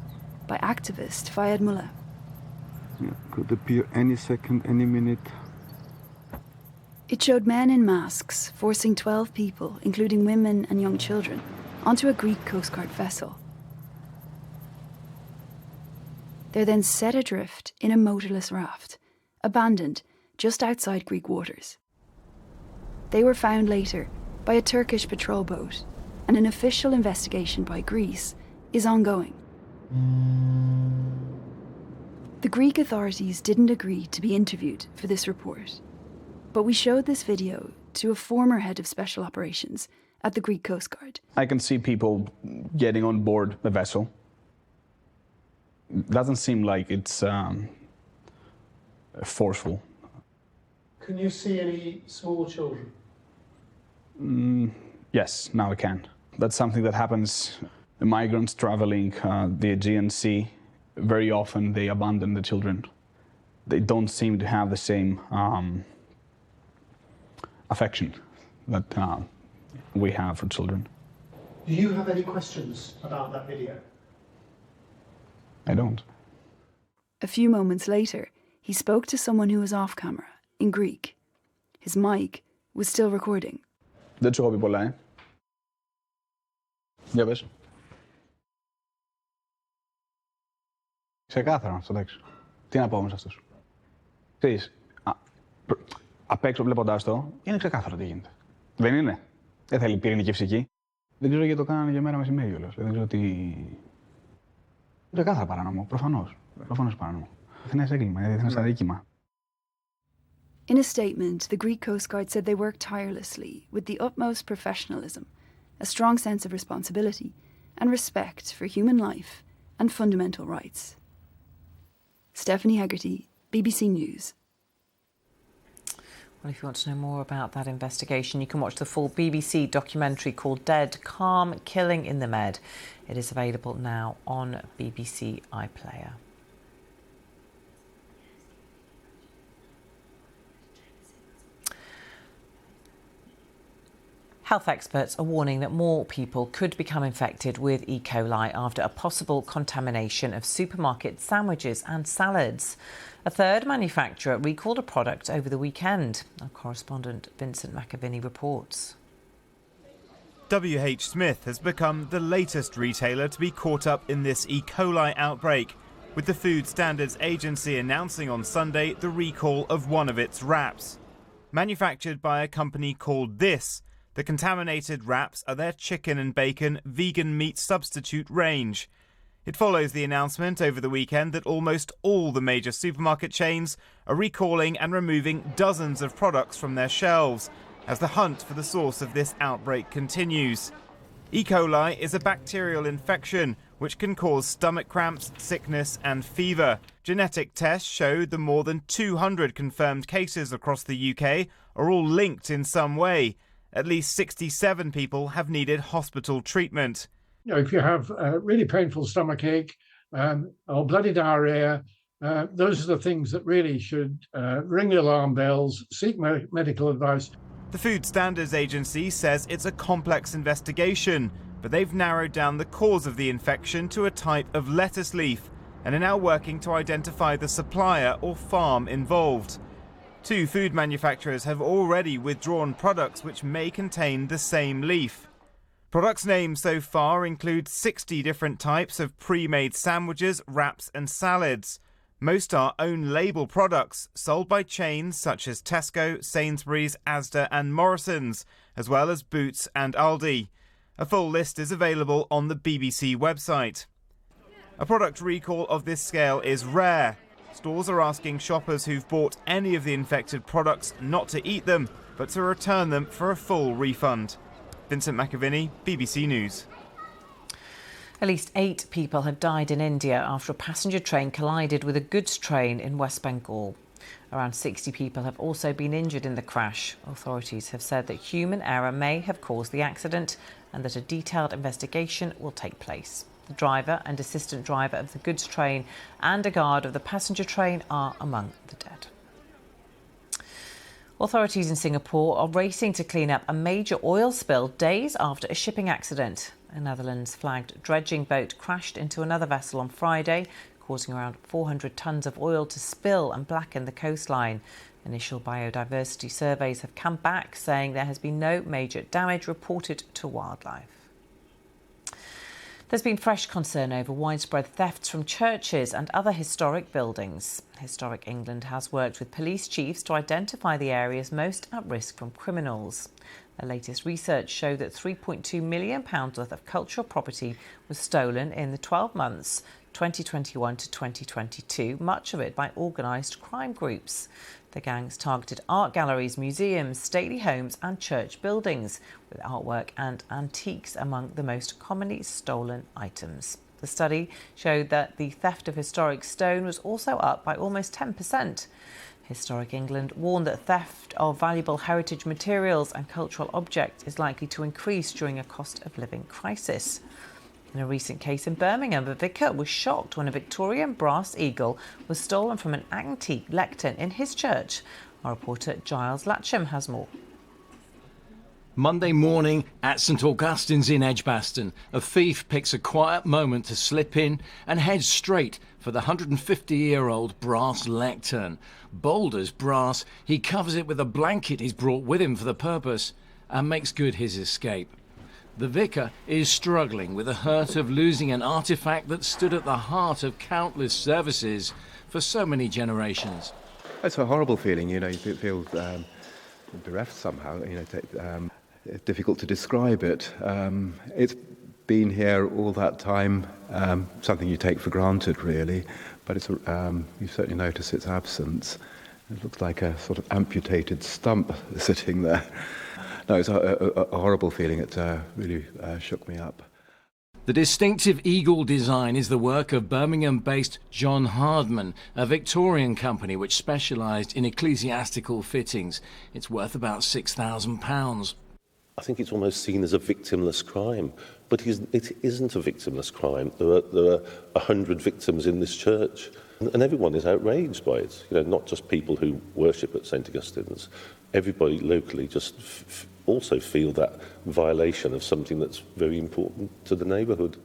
by activist Fayed Mullah. Could appear any second, any minute. It showed men in masks forcing 12 people, including women and young children, onto a Greek Coast Guard vessel. They're then set adrift in a motorless raft, abandoned just outside Greek waters. They were found later by a Turkish patrol boat, and an official investigation by Greece is ongoing. The Greek authorities didn't agree to be interviewed for this report, but we showed this video to a former head of special operations at the Greek Coast Guard. I can see people getting on board the vessel. Doesn't seem like it's forceful. Can you see any small children? Yes, now I can. That's something that happens. The migrants traveling the Aegean Sea, very often they abandon the children. They don't seem to have the same affection that we have for children. Do you have any questions about that video? I don't. A few moments later, he spoke to someone who was off camera, in Greek. His mic was still recording. Δεν τους έχω πει πολλά, Για πες. Ξεκάθαρα αυτό, εντάξει. Τι να πω όμως αυτός. Ξέρεις, απ' έξω βλέποντάς το, είναι ξεκάθαρο τι γίνεται. Δεν είναι. Δεν θέλει πυρηνική φυσική. Δεν ξέρω γιατί το κάνανε για μέρα μεσημέρι όλος. Δεν ξέρω τι... Ξεκάθαρα παράνομο, προφανώς. Προφανώς παράνομο. Διεθνές έγκλημα, διεθνές αδίκημα. In a statement, the Greek Coast Guard said they worked tirelessly with the utmost professionalism, a strong sense of responsibility, and respect for human life and fundamental rights. Stephanie Hegarty, BBC News. Well, if you want to know more about that investigation, you can watch the full BBC documentary called Dead Calm Killing in the Med. It is available now on BBC iPlayer. Health experts are warning that more people could become infected with E. coli after a possible contamination of supermarket sandwiches and salads. A third manufacturer recalled a product over the weekend. Our correspondent Vincent McAviney reports. WH Smith has become the latest retailer to be caught up in this E. coli outbreak, with the Food Standards Agency announcing on Sunday the recall of one of its wraps. Manufactured by a company called This, the contaminated wraps are their chicken and bacon vegan meat substitute range. It follows the announcement over the weekend that almost all the major supermarket chains are recalling and removing dozens of products from their shelves as the hunt for the source of this outbreak continues. E. coli is a bacterial infection which can cause stomach cramps, sickness and fever. Genetic tests showed the more than 200 confirmed cases across the UK are all linked in some way. At least 67 people have needed hospital treatment. You know, if you have really painful stomachache or bloody diarrhea, those are the things that really should ring the alarm bells, seek medical advice. The Food Standards Agency says it's a complex investigation, but they've narrowed down the cause of the infection to a type of lettuce leaf and are now working to identify the supplier or farm involved. 2 food manufacturers have already withdrawn products which may contain the same leaf. Products named so far include 60 different types of pre-made sandwiches, wraps and salads. Most are own label products sold by chains such as Tesco, Sainsbury's, Asda and Morrison's, as well as Boots and Aldi. A full list is available on the BBC website. A product recall of this scale is rare. Stores are asking shoppers who've bought any of the infected products not to eat them, but to return them for a full refund. Vincent McAviney, BBC News. At least 8 people have died in India after a passenger train collided with a goods train in West Bengal. Around 60 people have also been injured in the crash. Authorities have said that human error may have caused the accident and that a detailed investigation will take place. The driver and assistant driver of the goods train and a guard of the passenger train are among the dead. Authorities in Singapore are racing to clean up a major oil spill days after a shipping accident. A Netherlands-flagged dredging boat crashed into another vessel on Friday, causing around 400 tonnes of oil to spill and blacken the coastline. Initial biodiversity surveys have come back saying there has been no major damage reported to wildlife. There's been fresh concern over widespread thefts from churches and other historic buildings. Historic England has worked with police chiefs to identify the areas most at risk from criminals. The latest research showed that £3.2 million worth of cultural property was stolen in the 12 months 2021 to 2022, much of it by organised crime groups. The gangs targeted art galleries, museums, stately homes and church buildings, with artwork and antiques among the most commonly stolen items. The study showed that the theft of historic stone was also up by almost 10%. Historic England warned that theft of valuable heritage materials and cultural objects is likely to increase during a cost of living crisis. In a recent case in Birmingham, a vicar was shocked when a Victorian brass eagle was stolen from an antique lectern in his church. Our reporter Giles Latcham has more. Monday morning at St Augustine's in Edgbaston, a thief picks a quiet moment to slip in and heads straight for the 150-year-old brass lectern. Bold as brass, he covers it with a blanket he's brought with him for the purpose and makes good his escape. The vicar is struggling with the hurt of losing an artefact that stood at the heart of countless services for so many generations. It's a horrible feeling, you feel bereft somehow, it's difficult to describe it. It's been here all that time, something you take for granted really, but it's you certainly notice its absence. It looks like a sort of amputated stump sitting there. No, it's a horrible feeling. It really shook me up. The distinctive eagle design is the work of Birmingham-based John Hardman, a Victorian company which specialised in ecclesiastical fittings. It's worth about £6,000. I think it's almost seen as a victimless crime, but it isn't a victimless crime. There are 100 victims in this church, and everyone is outraged by it. Not just people who worship at St Augustine's. Everybody locally just also feel that violation of something that's very important to the neighbourhood.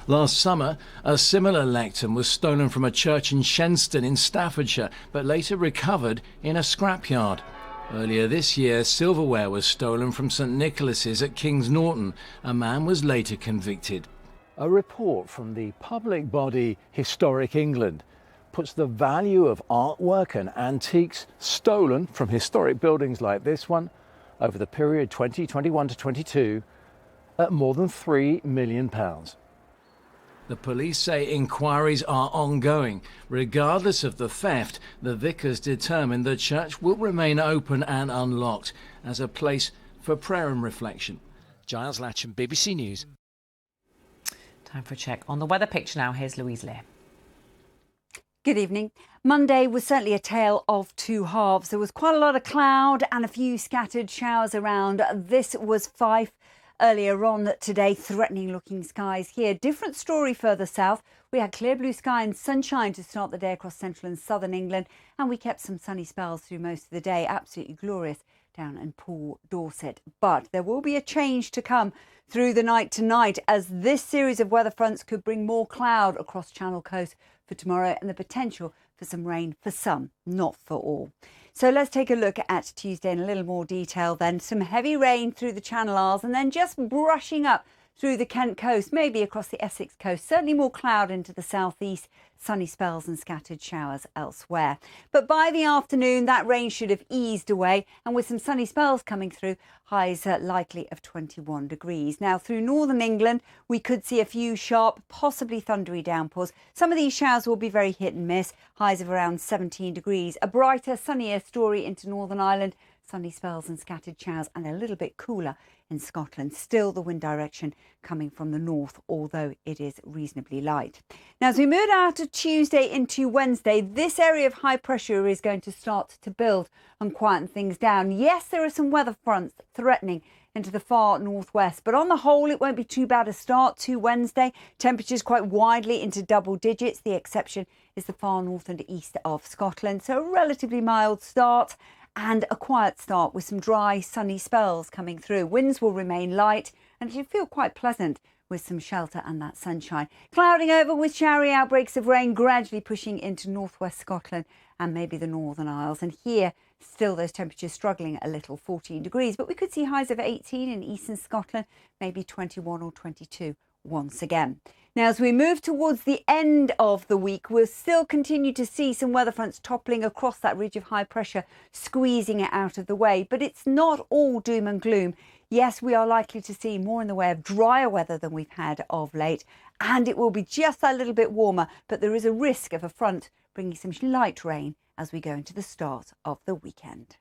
Last summer, a similar lectern was stolen from a church in Shenston in Staffordshire, but later recovered in a scrapyard. Earlier this year, silverware was stolen from St Nicholas's at Kings Norton. A man was later convicted. A report from the public body Historic England puts the value of artwork and antiques stolen from historic buildings like this one over the period 2021 to 22 at more than £3 million. The police say inquiries are ongoing. Regardless of the theft, the vicars determined the church will remain open and unlocked as a place for prayer and reflection. Giles Latcham, BBC News. Time for a check on the weather picture now. Here's Louise Lear. Good evening. Monday was certainly a tale of two halves. There was quite a lot of cloud and a few scattered showers around. This was Fife. Earlier on today, threatening looking skies here. Different story further south. We had clear blue sky and sunshine to start the day across central and southern England, and we kept some sunny spells through most of the day. Absolutely glorious down in Poole, Dorset. But there will be a change to come through the night tonight, as this series of weather fronts could bring more cloud across Channel Coast for tomorrow and the potential for some rain for some, not for all. So let's take a look at Tuesday in a little more detail then. Some heavy rain through the Channel Isles and then just brushing up through the Kent coast, maybe across the Essex coast. Certainly more cloud into the southeast, sunny spells and scattered showers elsewhere. But by the afternoon, that rain should have eased away, and with some sunny spells coming through, highs likely of 21 degrees. Now, through northern England, we could see a few sharp, possibly thundery downpours. Some of these showers will be very hit and miss, highs of around 17 degrees. A brighter, sunnier story into Northern Ireland, sunny spells and scattered showers, and a little bit cooler in Scotland. Still the wind direction coming from the north, although it is reasonably light. Now, as we move out of Tuesday into Wednesday, this area of high pressure is going to start to build and quieten things down. Yes, there are some weather fronts threatening into the far northwest, but on the whole, it won't be too bad a start to Wednesday. Temperatures quite widely into double digits. The exception is the far north and east of Scotland. So a relatively mild start and a quiet start with some dry, sunny spells coming through. Winds will remain light and it'll feel quite pleasant with some shelter and that sunshine. Clouding over with showery outbreaks of rain gradually pushing into northwest Scotland and maybe the Northern Isles. And here, still those temperatures struggling a little, 14 degrees. But we could see highs of 18 in eastern Scotland, maybe 21 or 22 once again. Now, as we move towards the end of the week, we'll still continue to see some weather fronts toppling across that ridge of high pressure, squeezing it out of the way. But it's not all doom and gloom. Yes, we are likely to see more in the way of drier weather than we've had of late, and it will be just a little bit warmer, but there is a risk of a front bringing some light rain as we go into the start of the weekend.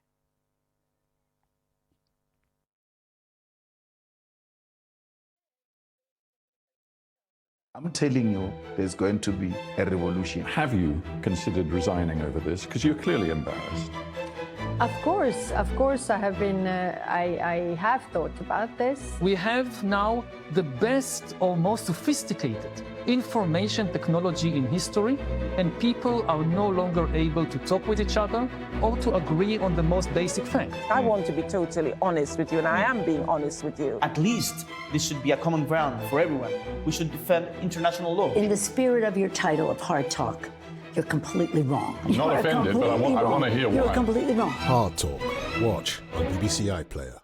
I'm telling you, there's going to be a revolution. Have you considered resigning over this? Because you're clearly embarrassed. Of course, I have been. I have thought about this. We have now the best or most sophisticated information technology in history, and people are no longer able to talk with each other or to agree on the most basic facts. I want to be totally honest with you, and I am being honest with you. At least this should be a common ground for everyone. We should defend international law. In the spirit of your title of Hard Talk, you're completely wrong. I'm not offended, but I want to hear why. You're completely wrong. Hard Talk. Watch on BBC iPlayer.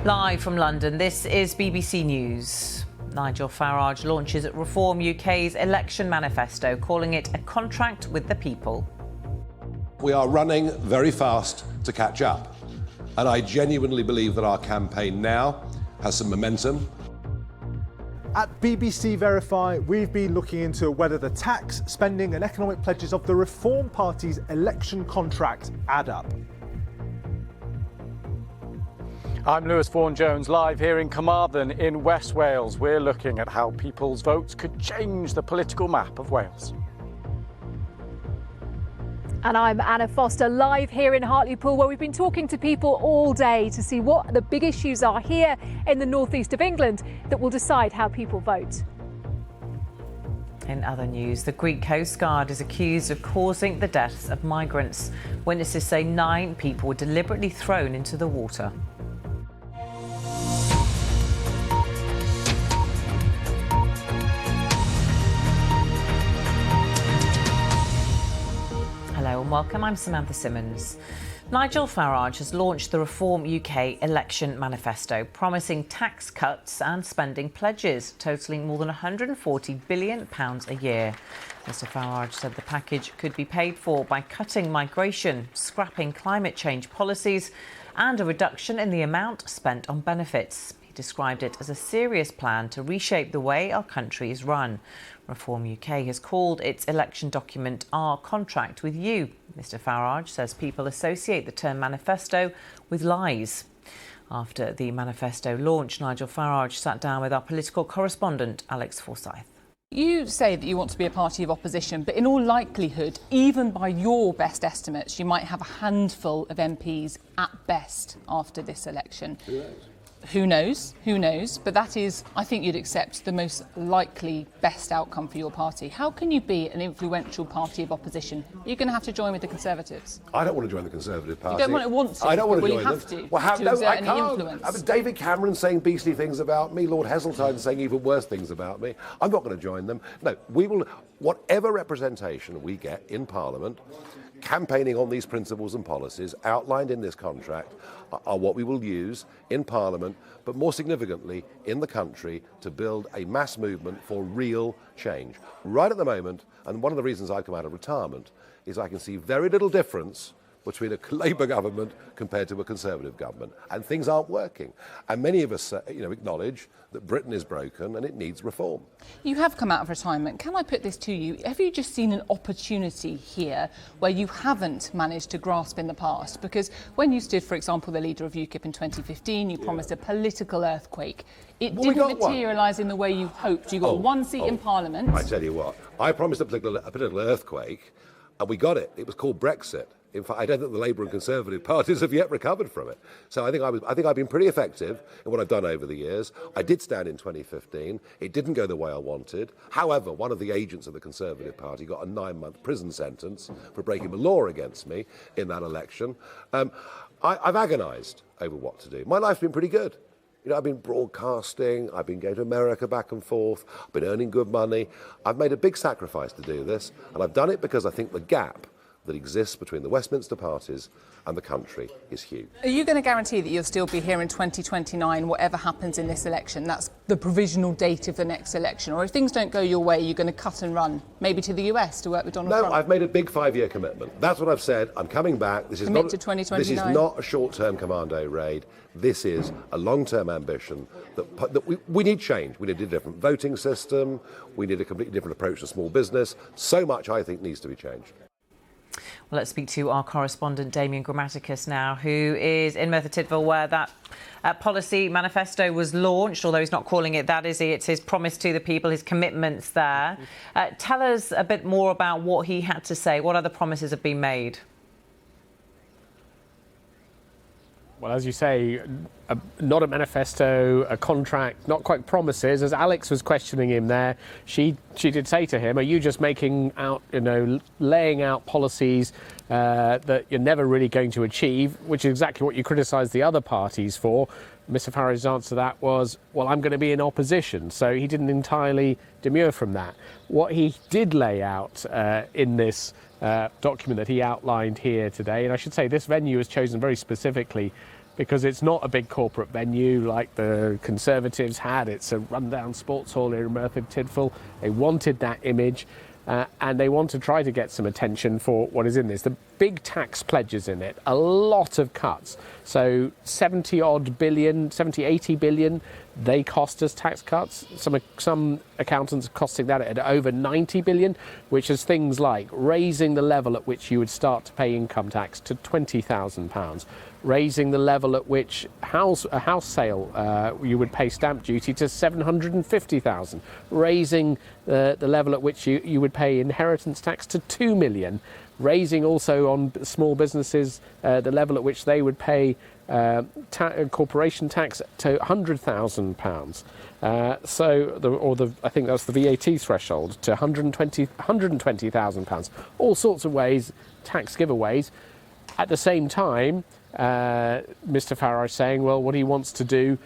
Live from London, this is BBC News. Nigel Farage launches Reform UK's election manifesto, calling it a contract with the people. We are running very fast to catch up, and I genuinely believe that our campaign now has some momentum. At BBC Verify, we've been looking into whether the tax, spending and economic pledges of the Reform Party's election contract add up. I'm Lewis Vaughan-Jones, live here in Carmarthen in West Wales. We're looking at how people's votes could change the political map of Wales. And I'm Anna Foster, live here in Hartlepool, where we've been talking to people all day to see what the big issues are here in the northeast of England that will decide how people vote. In other news, the Greek Coast Guard is accused of causing the deaths of migrants. Witnesses say 9 people were deliberately thrown into the water. Hello and welcome, I'm Samantha Simmons. Nigel Farage has launched the Reform UK election manifesto, promising tax cuts and spending pledges totalling more than £140 billion a year. Mr Farage said the package could be paid for by cutting migration, scrapping climate change policies and a reduction in the amount spent on benefits. He described it as a serious plan to reshape the way our country is run. Reform UK has called its election document Our Contract with You. Mr Farage says people associate the term manifesto with lies. After the manifesto launch, Nigel Farage sat down with our political correspondent Alex Forsyth. You say that you want to be a party of opposition, but in all likelihood, even by your best estimates, you might have a handful of MPs at best after this election. Who knows? Who knows? But that is, I think you'd accept, the most likely best outcome for your party. How can you be an influential party of opposition? You're going to have to join with the Conservatives. I don't want to join the Conservative Party. You don't want to, I don't want to will join you have them. to exert I any can't. influence? David Cameron saying beastly things about me, Lord Heseltine saying even worse things about me. I'm not going to join them. No, we will, whatever representation we get in Parliament, campaigning on these principles and policies outlined in this contract are what we will use in Parliament, but more significantly in the country, to build a mass movement for real change. Right at the moment, and one of the reasons I've come out of retirement, is I can see very little difference between a Labour government compared to a Conservative government, and things aren't working. And many of us, acknowledge that Britain is broken and it needs reform. You have come out of retirement. Can I put this to you? Have you just seen an opportunity here where you haven't managed to grasp in the past? Because when you stood, for example, the leader of UKIP in 2015, you promised a political earthquake. It didn't materialise in the way you hoped. You got one seat in Parliament. I tell you what, I promised a political earthquake, and we got it. It was called Brexit. In fact, I don't think the Labour and Conservative parties have yet recovered from it. So I think I've been pretty effective in what I've done over the years. I did stand in 2015. It didn't go the way I wanted. However, one of the agents of the Conservative Party got a 9-month prison sentence for breaking the law against me in that election. I've agonised over what to do. My life's been pretty good. You know, I've been broadcasting, I've been going to America back and forth, I've been earning good money. I've made a big sacrifice to do this, and I've done it because I think the gap that exists between the Westminster parties and the country is huge. Are you going to guarantee that you'll still be here in 2029, whatever happens in this election? That's the provisional date of the next election. Or if things don't go your way, you're going to cut and run, maybe to the US to work with Donald Trump? No, I've made a big 5-year commitment. That's what I've said. I'm coming back. This is Commit not to 2029. This is not a short-term commando raid. This is a long-term ambition that we need change. We need a different voting system. We need a completely different approach to small business. So much, I think, needs to be changed. Well, let's speak to our correspondent Damien Grammaticus now, who is in Merthyr Tydfil, where that policy manifesto was launched, although he's not calling it that, is he? It's his promise to the people, his commitments there. Tell us a bit more about what he had to say. What other promises have been made? Well, as you say, not a manifesto, a contract, not quite promises. As Alex was questioning him there, she did say to him, are you just making out, laying out policies that you're never really going to achieve, which is exactly what you criticised the other parties for. Mr Farage's answer to that was, well, I'm going to be in opposition. So he didn't entirely demur from that. What he did lay out in this document that he outlined here today, and I should say this venue is chosen very specifically because it's not a big corporate venue like the Conservatives had. It's a rundown sports hall here in Merthyr Tydfil. They wanted that image and they want to try to get some attention for what is in this. The big tax pledges in it, a lot of cuts. So 80 billion, they cost us tax cuts. Some accountants are costing that at over 90 billion, which is things like raising the level at which you would start to pay income tax to £20,000, raising the level at which a house sale you would pay stamp duty to 750,000, raising the level at which you would pay inheritance tax to 2 million, raising also on small businesses the level at which they would pay corporation tax to £100,000. I think that's the VAT threshold to £120,000. All sorts of ways, tax giveaways. At the same time, Mr Farage saying, well, what he wants to do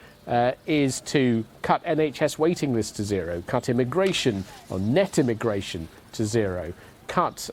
is to cut NHS waiting lists to zero, cut immigration or net immigration to zero, cut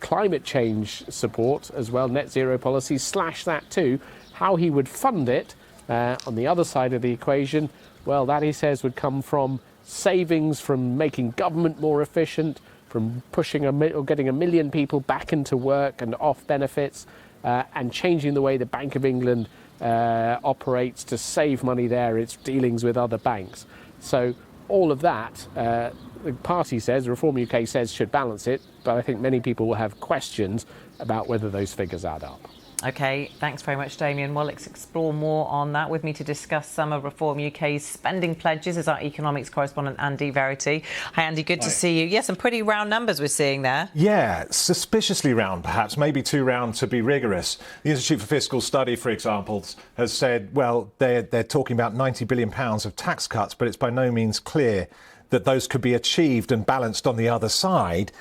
climate change support as well, net zero policies, slash that too. How he would fund it on the other side of the equation, well, that he says would come from savings from making government more efficient, from pushing or getting 1 million people back into work and off benefits, and changing the way the Bank of England operates to save money there, its dealings with other banks. So all of that, the party says, Reform UK says, should balance it, but I think many people will have questions about whether those figures add up. OK, thanks very much, Damien. Well, let's explore more on that. With me to discuss some of Reform UK's spending pledges is our economics correspondent, Andy Verity. Hi, Andy, good to see you. Yeah, some pretty round numbers we're seeing there. Yeah, suspiciously round, perhaps, maybe too round to be rigorous. The Institute for Fiscal Study, for example, has said, well, they're talking about £90 billion of tax cuts, but it's by no means clear that those could be achieved and balanced on the other side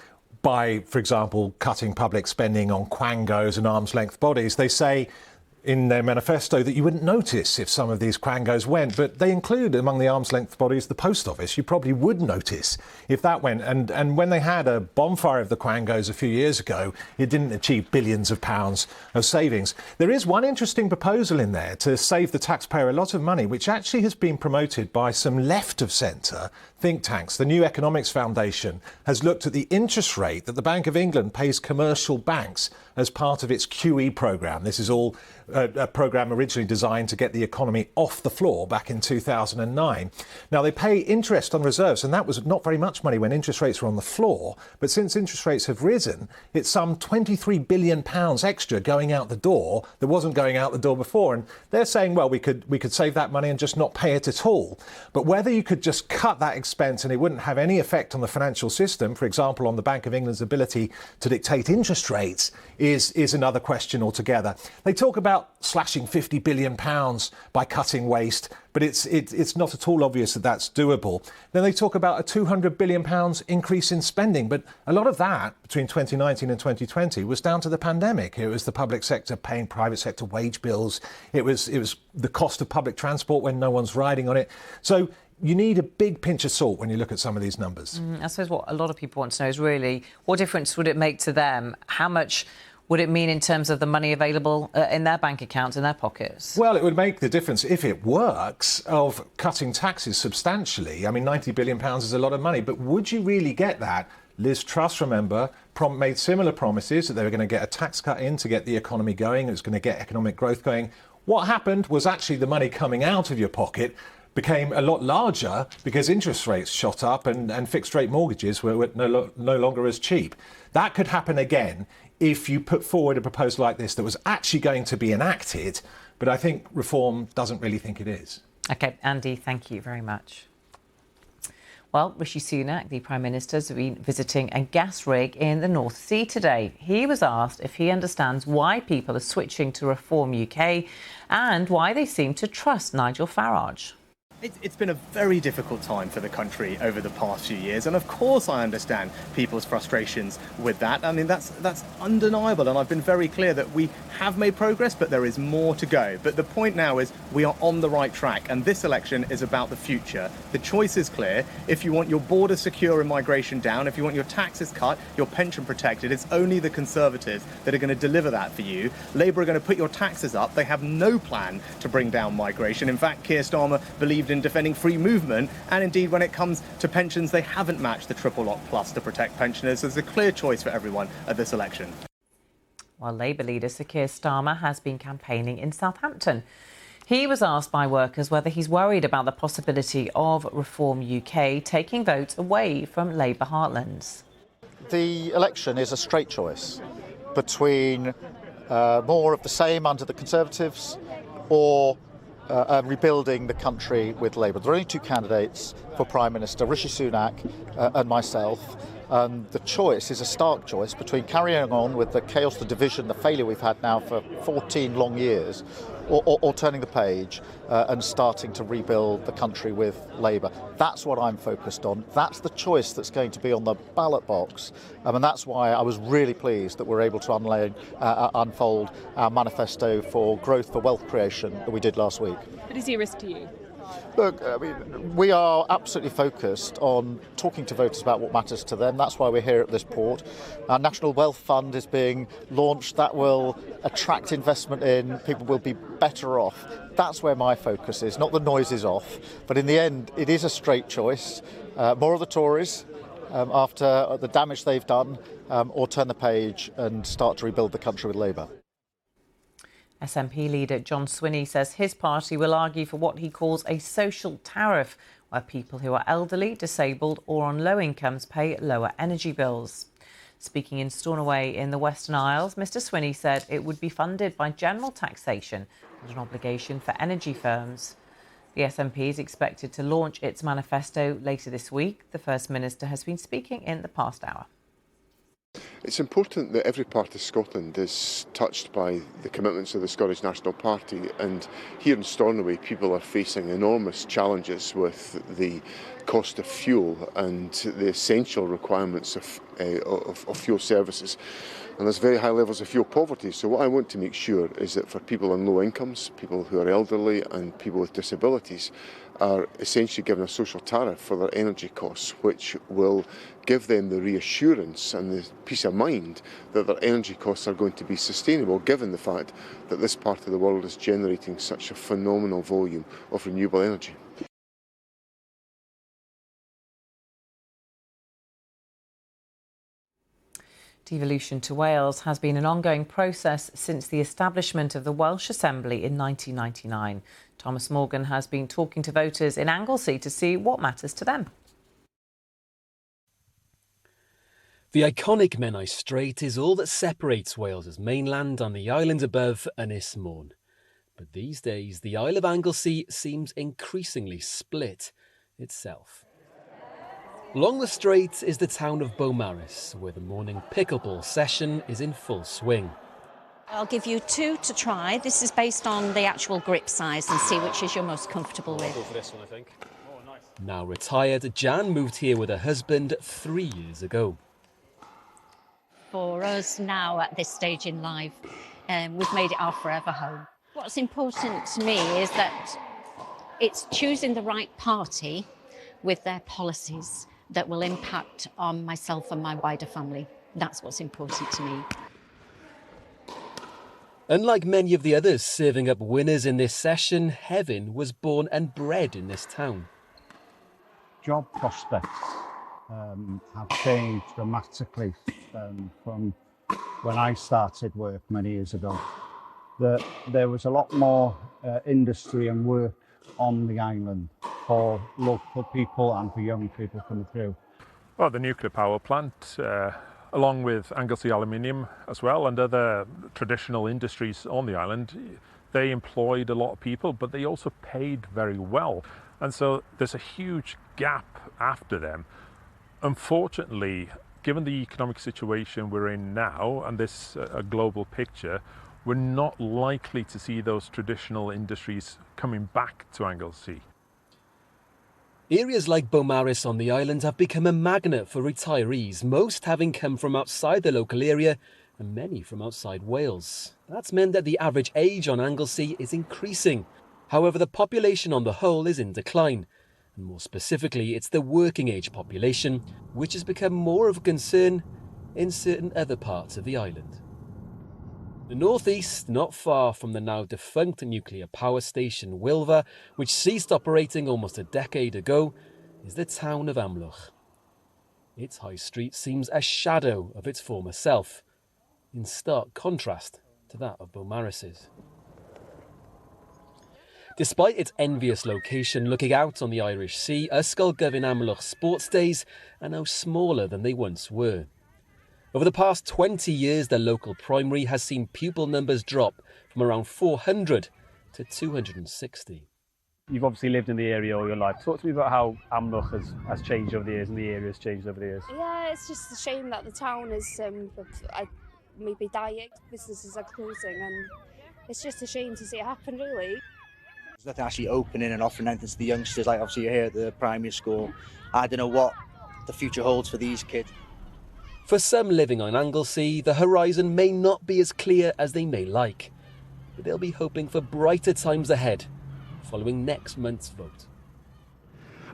by, for example, cutting public spending on quangos and arm's-length bodies. They say in their manifesto that you wouldn't notice if some of these quangos went, but they include among the arm's-length bodies the post office. You probably would notice if that went. And when they had a bonfire of the quangos a few years ago, it didn't achieve billions of pounds of savings. There is one interesting proposal in there to save the taxpayer a lot of money, which actually has been promoted by some left-of-centre think tanks. The New Economics Foundation has looked at the interest rate that the Bank of England pays commercial banks as part of its QE programme. This is all a programme originally designed to get the economy off the floor back in 2009. Now, they pay interest on reserves, and that was not very much money when interest rates were on the floor. But since interest rates have risen, it's some £23 billion extra going out the door that wasn't going out the door before. And they're saying, well, we could save that money and just not pay it at all. But whether you could just cut that expense and it wouldn't have any effect on the financial system, for example, on the Bank of England's ability to dictate interest rates, is another question altogether. They talk about about slashing £50 billion by cutting waste, but it's not at all obvious that that's doable. Then they talk about a £200 billion increase in spending, but a lot of that between 2019 and 2020 was down to the pandemic. It was the public sector paying private sector wage bills. It was the cost of public transport when no one's riding on it. So you need a big pinch of salt when you look at some of these numbers. I suppose what a lot of people want to know is really what difference would it make to them? How much would it mean in terms of the money available in their bank accounts, in their pockets? Well, it would make the difference, if it works, of cutting taxes substantially. I mean, £90 billion is a lot of money, but would you really get that? Liz Truss, remember, made similar promises that they were going to get a tax cut in to get the economy going. It was going to get economic growth going. What happened was actually the money coming out of your pocket became a lot larger because interest rates shot up and fixed rate mortgages were no longer as cheap. That could happen again if you put forward a proposal like this that was actually going to be enacted. But I think Reform doesn't really think it is. OK, Andy, thank you very much. Well, Rishi Sunak, the Prime Minister, has been visiting a gas rig in the North Sea today. He was asked if he understands why people are switching to Reform UK and why they seem to trust Nigel Farage. It's been a very difficult time for the country over the past few years, and of course I understand people's frustrations with that. I mean, that's undeniable, and I've been very clear that we have made progress, but there is more to go. But the point now is we are on the right track, and this election is about the future. The choice is clear. If you want your border secure and migration down, if you want your taxes cut, your pension protected, it's only the Conservatives that are going to deliver that for you. Labour are going to put your taxes up. They have no plan to bring down migration. In fact, Keir Starmer believed in defending free movement, and indeed when it comes to pensions they haven't matched the triple lock plus to protect pensioners. So there's a clear choice for everyone at this election. While Labour leader Sir Keir Starmer has been campaigning in Southampton. He was asked by workers whether he's worried about the possibility of Reform UK taking votes away from Labour heartlands. The election is a straight choice between more of the same under the Conservatives or rebuilding the country with Labour. There are only two candidates for Prime Minister, Rishi Sunak and myself. The choice is a stark choice between carrying on with the chaos, the division, the failure we've had now for 14 long years, or turning the page and starting to rebuild the country with Labour. That's what I'm focused on. That's the choice that's going to be on the ballot box. And that's why I was really pleased that we're able to unfold our manifesto for growth, for wealth creation that we did last week. But is he a risk to you? Look, I mean, we are absolutely focused on talking to voters about what matters to them. That's why we're here at this port. Our National Wealth Fund is being launched. That will attract investment in. People will be better off. That's where my focus is, not the noise is off. But in the end, it is a straight choice. More of the Tories after the damage they've done, or turn the page and start to rebuild the country with Labour. SNP leader John Swinney says his party will argue for what he calls a social tariff, where people who are elderly, disabled or on low incomes pay lower energy bills. Speaking in Stornoway in the Western Isles, Mr Swinney said it would be funded by general taxation and an obligation for energy firms. The SNP is expected to launch its manifesto later this week. The First Minister has been speaking in the past hour. It's important that every part of Scotland is touched by the commitments of the Scottish National Party, and here in Stornoway people are facing enormous challenges with the cost of fuel and the essential requirements of fuel services. And there's very high levels of fuel poverty. So what I want to make sure is that for people on low incomes, people who are elderly and people with disabilities are essentially given a social tariff for their energy costs, which will give them the reassurance and the peace of mind that their energy costs are going to be sustainable, given the fact that this part of the world is generating such a phenomenal volume of renewable energy. Devolution to Wales has been an ongoing process since the establishment of the Welsh Assembly in 1999. Thomas Morgan has been talking to voters in Anglesey to see what matters to them. The iconic Menai Strait is all that separates Wales's mainland and the island above Ynys Môn. But these days, the Isle of Anglesey seems increasingly split itself. Along the strait is the town of Beaumaris, where the morning pickleball session is in full swing. I'll give you 2 to try. This is based on the actual grip size and see which is you're most comfortable with. I'll go for this one, I think. Now retired, Jan moved here with her husband 3 years ago. For us now at this stage in life, we've made it our forever home. What's important to me is that it's choosing the right party with their policies that will impact on myself and my wider family. That's what's important to me. Unlike many of the others serving up winners in this session, Hevin was born and bred in this town. Job prospects have changed dramatically from when I started work many years ago. There was a lot more industry and work on the island for local people and for young people coming through. Well, the nuclear power plant, along with Anglesey Aluminium as well, and other traditional industries on the island, they employed a lot of people, but they also paid very well. And so there's a huge gap after them. Unfortunately, given the economic situation we're in now and this global picture, we're not likely to see those traditional industries coming back to Anglesey. Areas like Beaumaris on the island have become a magnet for retirees, most having come from outside the local area and many from outside Wales. That's meant that the average age on Anglesey is increasing. However, the population on the whole is in decline. And more specifically, it's the working age population, which has become more of a concern in certain other parts of the island. The northeast, not far from the now defunct nuclear power station Wilva, which ceased operating almost a decade ago, is the town of Amlwch. Its high street seems a shadow of its former self, in stark contrast to that of Beaumaris's. Despite its envious location looking out on the Irish Sea, Ysgol-gyfun Amlwch sports days are now smaller than they once were. Over the past 20 years, the local primary has seen pupil numbers drop from around 400 to 260. You've obviously lived in the area all your life. Talk to me about how Amlwch has changed over the years and the area has changed over the years. Yeah, it's just a shame that the town is maybe dying. Businesses are closing and it's just a shame to see it happen, really. There's nothing actually opening and offering anything to the youngsters. Like obviously you're here at the primary school. I don't know what the future holds for these kids. For some living on Anglesey, the horizon may not be as clear as they may like, but they'll be hoping for brighter times ahead following next month's vote.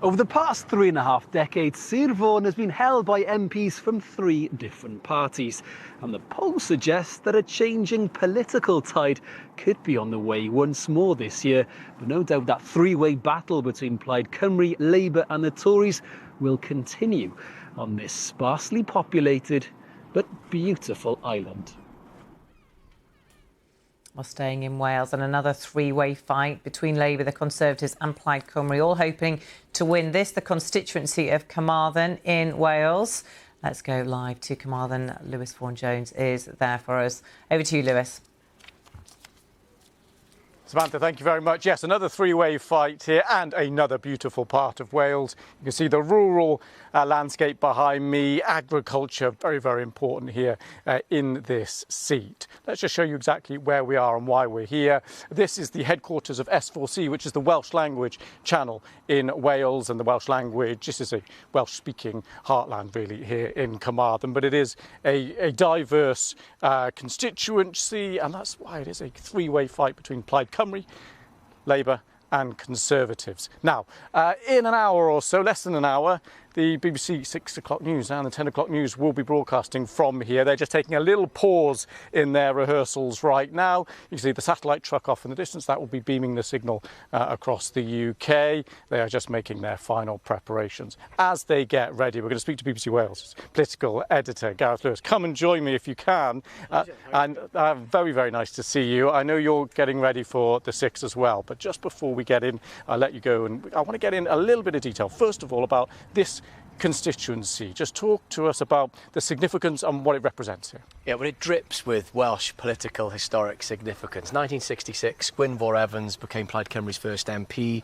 Over the past 3.5 decades, Sir Fôn has been held by MPs from 3 different parties, and the polls suggest that a changing political tide could be on the way once more this year. But no doubt that 3-way battle between Plaid Cymru, Labour and the Tories will continue on this sparsely populated but beautiful island. Well, staying in Wales, and another 3-way fight between Labour, the Conservatives and Plaid Cymru, all hoping to win this, the constituency of Carmarthen in Wales. Let's go live to Carmarthen. Lewis Vaughan-Jones is there for us. Over to you, Lewis. Samantha, thank you very much. Yes, another 3-way fight here and another beautiful part of Wales. You can see the rural landscape behind me. Agriculture, very, very important here in this seat. Let's just show you exactly where we are and why we're here. This is the headquarters of S4C, which is the Welsh language channel in Wales, and the Welsh language, this is a Welsh-speaking heartland really here in Carmarthen, but it is a diverse constituency, and that's why it is a 3-way fight between Plaid Cymru, Labour and Conservatives. Now, in an hour or so, less than an hour, the BBC 6 o'clock news and the 10 o'clock news will be broadcasting from here. They're just taking a little pause in their rehearsals right now. You can see the satellite truck off in the distance. That will be beaming the signal across the UK. They are just making their final preparations. As they get ready, we're going to speak to BBC Wales' political editor, Gareth Lewis. Come and join me if you can. And very, very nice to see you. I know you're getting ready for the 6 as well, but just before we get in, I'll let you go, and I want to get in a little bit of detail. First of all, about this constituency. Just talk to us about the significance and what it represents here. Yeah, well, it drips with Welsh political historic significance. 1966, Gwynfor Evans became Plaid Cymru's first MP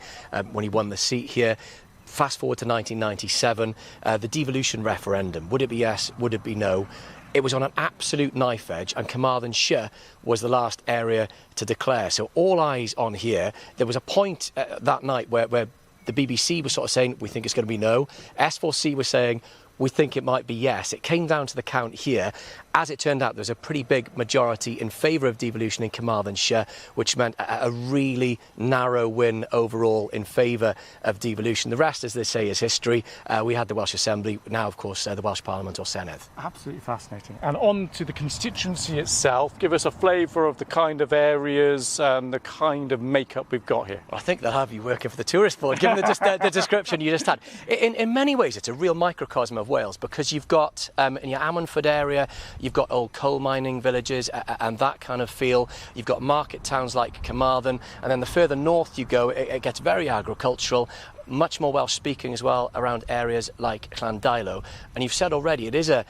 when he won the seat here. Fast forward to 1997, the devolution referendum. Would it be yes? Would it be no? it was on an absolute knife edge, and Carmarthenshire was the last area to declare. So all eyes on here. There was a point that night where the BBC was sort of saying, we think it's going to be no. S4C was saying, we think it might be yes. It came down to the count here. As it turned out, there was a pretty big majority in favour of devolution in Carmarthenshire, which meant a really narrow win overall in favour of devolution. The rest, as they say, is history. We had the Welsh Assembly, now, of course, the Welsh Parliament or Senedd. Absolutely fascinating. And on to the constituency itself. Give us a flavour of the kind of areas and the kind of makeup we've got here. Well, I think they'll have you working for the Tourist Board, given the description you just had. In many ways, it's a real microcosm of Wales, because you've got, in your Ammanford area, you've got old coal mining villages and that kind of feel. You've got market towns like Carmarthen, and then the further north you go, it gets very agricultural, much more Welsh speaking as well around areas like Llandilo. And you've said already, it is a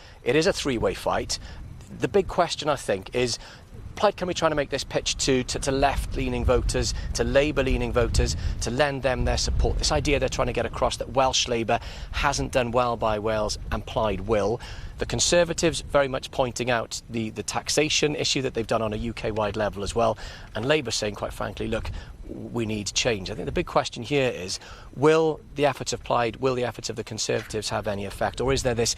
three-way fight. The big question, I think, is Plaid Cymru trying to make this pitch to left-leaning voters, to Labour-leaning voters, to lend them their support. This idea they're trying to get across that Welsh Labour hasn't done well by Wales and Plaid will. The Conservatives very much pointing out the taxation issue that they've done on a UK-wide level as well. And Labour saying, quite frankly, look, we need change. I think the big question here is, will the efforts of Plaid, will the efforts of the Conservatives have any effect? Or is there this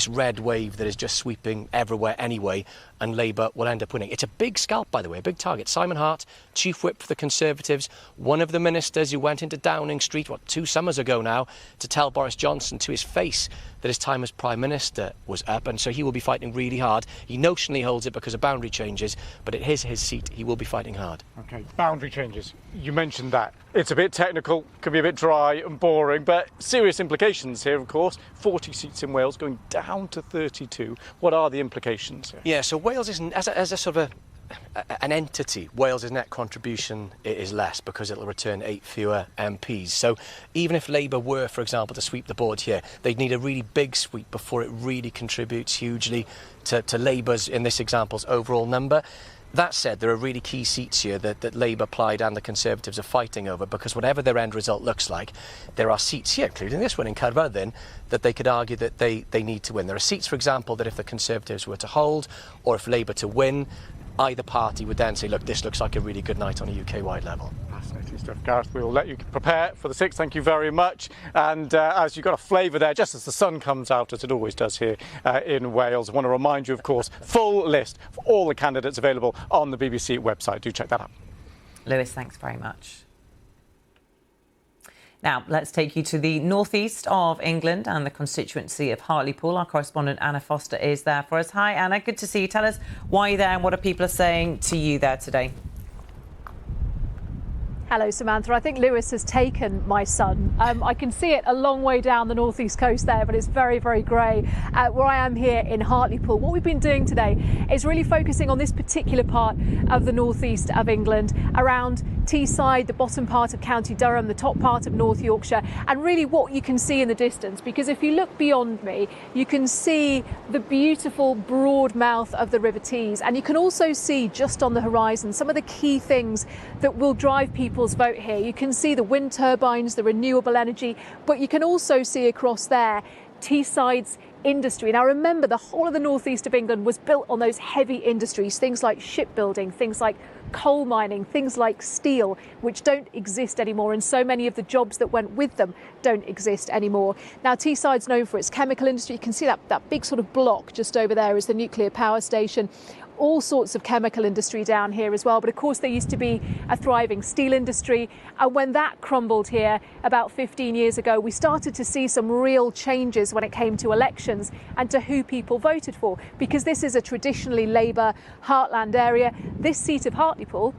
red wave that is just sweeping everywhere anyway, and Labour will end up winning? It's a big scalp, by the way, a big target. Simon Hart, Chief Whip for the Conservatives, one of the ministers who went into Downing Street, 2 summers ago now, to tell Boris Johnson to his face that his time as Prime Minister was up, and so he will be fighting really hard. He notionally holds it because of boundary changes, but it is his seat. He will be fighting hard. OK, boundary changes. You mentioned that. It's a bit technical, could be a bit dry and boring, but serious implications here, of course. 40 seats in Wales going down to 32. What are the implications here? Yeah, so Wales isn't, as a sort of an entity, Wales' net contribution is less because it'll return 8 fewer MPs. So even if Labour were, for example, to sweep the board here, they'd need a really big sweep before it really contributes hugely to Labour's, in this example's, overall number. That said, there are really key seats here that Labour, Plaid and the Conservatives are fighting over, because whatever their end result looks like, there are seats here, including this one in Caerfyrddin, that they could argue that they need to win. There are seats, for example, that if the Conservatives were to hold, or if Labour to win, either party would then say, look, this looks like a really good night on a UK-wide level. Fascinating stuff, Gareth. We'll let you prepare for the 6th. Thank you very much. And as you've got a flavour there, just as the sun comes out, as it always does here in Wales, I want to remind you, of course, full list for all the candidates available on the BBC website. Do check that out. Lewis, thanks very much. Now, let's take you to the northeast of England and the constituency of Hartlepool. Our correspondent Anna Foster is there for us. Hi, Anna. Good to see you. Tell us why you're there and what are people are saying to you there today. Hello, Samantha. I think Lewis has taken my son. I can see it a long way down the northeast coast there, but it's very, very grey. Where I am here in Hartlepool, what we've been doing today is really focusing on this particular part of the northeast of England, around Teesside, the bottom part of County Durham, the top part of North Yorkshire, and really what you can see in the distance. Because if you look beyond me, you can see the beautiful broad mouth of the River Tees, and you can also see just on the horizon some of the key things that will drive people's vote here. You can see the wind turbines, the renewable energy, but you can also see across there Teesside's industry. Now remember, the whole of the northeast of England was built on those heavy industries, things like shipbuilding, things like coal mining, things like steel, which don't exist anymore, and so many of the jobs that went with them don't exist anymore. Now Teesside's known for its chemical industry. You can see that big sort of block just over there is the nuclear power station. All sorts of chemical industry down here as well. But of course, there used to be a thriving steel industry. And when that crumbled here about 15 years ago, we started to see some real changes when it came to elections and to who people voted for. Because this is a traditionally Labour heartland area. This seat of Hartlepool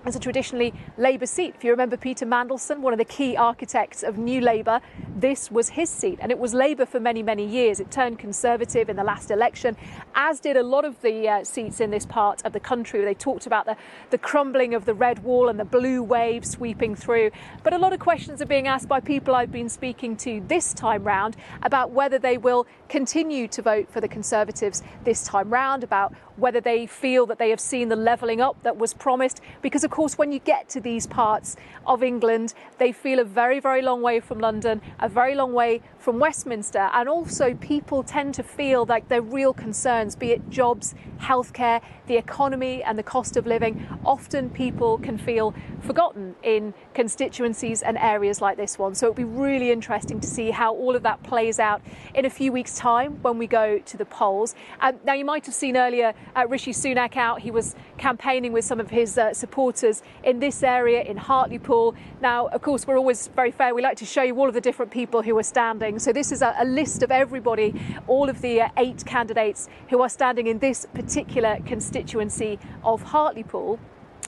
is a traditionally Labour seat. If you remember Peter Mandelson, one of the key architects of New Labour, this was his seat, and it was Labour for many, many years. It turned Conservative in the last election, as did a lot of the seats in this part of the country. They talked about the crumbling of the red wall and the blue wave sweeping through. But a lot of questions are being asked by people I've been speaking to this time round about whether they will continue to vote for the Conservatives this time round, about whether they feel that they have seen the levelling up that was promised. Because of of course, when you get to these parts of England, they feel a very, very long way from London, a very long way from Westminster. And also people tend to feel like their real concerns, be it jobs, healthcare, the economy and the cost of living. Often people can feel forgotten in constituencies and areas like this one. So it'll be really interesting to see how all of that plays out in a few weeks' time when we go to the polls. Now, you might have seen earlier Rishi Sunak out. He was campaigning with some of his supporters in this area in Hartlepool. Now, of course, we're always very fair. We like to show you all of the different people who are standing. So this is a list of everybody, all of the 8 candidates who are standing in this particular constituency of Hartlepool.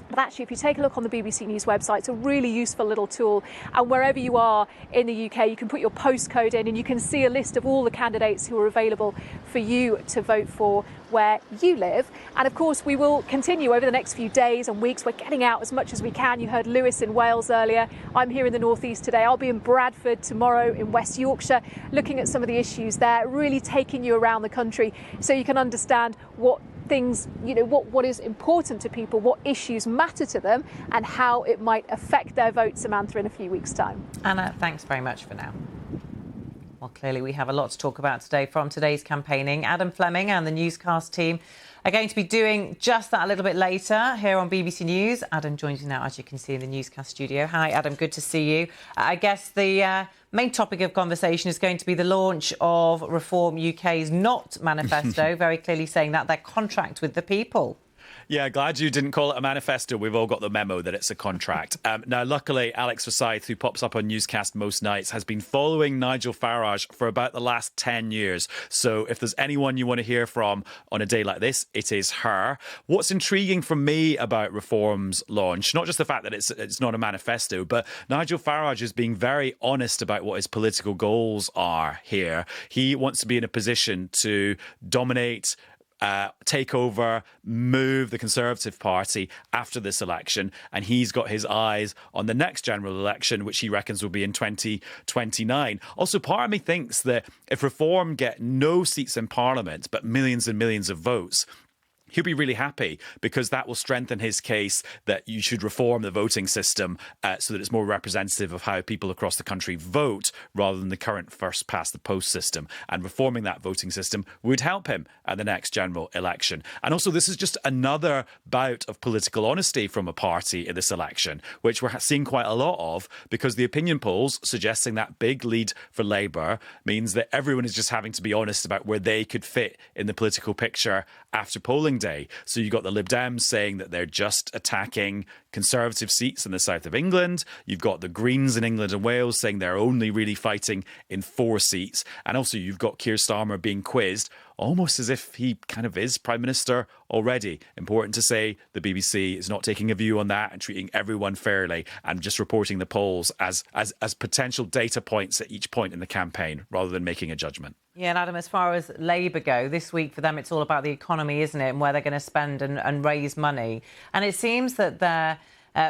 But actually, if you take a look on the BBC News website, it's a really useful little tool. And wherever you are in the UK, you can put your postcode in and you can see a list of all the candidates who are available for you to vote for where you live. And of course, we will continue over the next few days and weeks. We're getting out as much as we can. You heard Lewis in Wales earlier. I'm here in the northeast today. I'll be in Bradford tomorrow in West Yorkshire, looking at some of the issues there, really taking you around the country so you can understand what things, what is important to people, what issues matter to them, and how it might affect their vote, Samantha, in a few weeks' time. Anna, thanks very much for now. Well, clearly we have a lot to talk about today from today's campaigning. Adam Fleming and the newscast team are going to be doing just that a little bit later here on BBC News. Adam joins you now, as you can see, in the newscast studio. Hi, Adam, good to see you. I guess the main topic of conversation is going to be the launch of Reform UK's Not manifesto, very clearly saying that their contract with the people. Yeah, glad you didn't call it a manifesto. We've all got the memo that it's a contract. Now, luckily, Alex Forsyth, who pops up on Newscast most nights, has been following Nigel Farage for about the last 10 years. So if there's anyone you want to hear from on a day like this, it is her. What's intriguing for me about Reform's launch, not just the fact that it's not a manifesto, but Nigel Farage is being very honest about what his political goals are here. He wants to be in a position to dominate, take over, move the Conservative Party after this election. And he's got his eyes on the next general election, which he reckons will be in 2029. Also, part of me thinks that if Reform get no seats in Parliament, but millions and millions of votes, he'll be really happy, because that will strengthen his case that you should reform the voting system so that it's more representative of how people across the country vote rather than the current first past the post system. And reforming that voting system would help him at the next general election. And also, this is just another bout of political honesty from a party in this election, which we're seeing quite a lot of, because the opinion polls suggesting that big lead for Labour means that everyone is just having to be honest about where they could fit in the political picture after polling day. So you've got the Lib Dems saying that they're just attacking Conservative seats in the south of England. You've got the Greens in England and Wales saying they're only really fighting in 4 seats. And also you've got Keir Starmer being quizzed almost as if he kind of is Prime Minister already. Important to say, the BBC is not taking a view on that and treating everyone fairly and just reporting the polls as potential data points at each point in the campaign rather than making a judgment. Yeah, and Adam, as far as Labour go, this week for them it's all about the economy, isn't it, and where they're going to spend and raise money. And it seems that their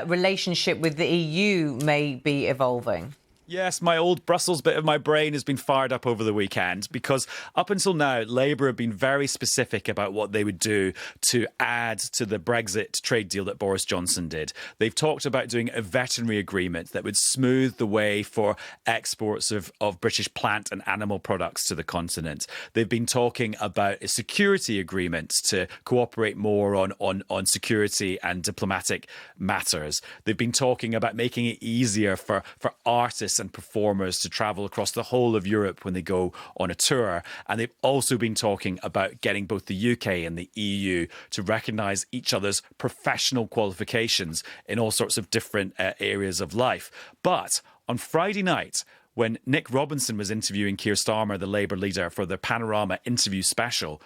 relationship with the EU may be evolving. Yes, my old Brussels bit of my brain has been fired up over the weekend, because up until now, Labour have been very specific about what they would do to add to the Brexit trade deal that Boris Johnson did. They've talked about doing a veterinary agreement that would smooth the way for exports of British plant and animal products to the continent. They've been talking about a security agreement to cooperate more on security and diplomatic matters. They've been talking about making it easier for artists and performers to travel across the whole of Europe when they go on a tour. And they've also been talking about getting both the UK and the EU to recognise each other's professional qualifications in all sorts of different areas of life. But on Friday night, when Nick Robinson was interviewing Keir Starmer, the Labour leader, for the Panorama interview special,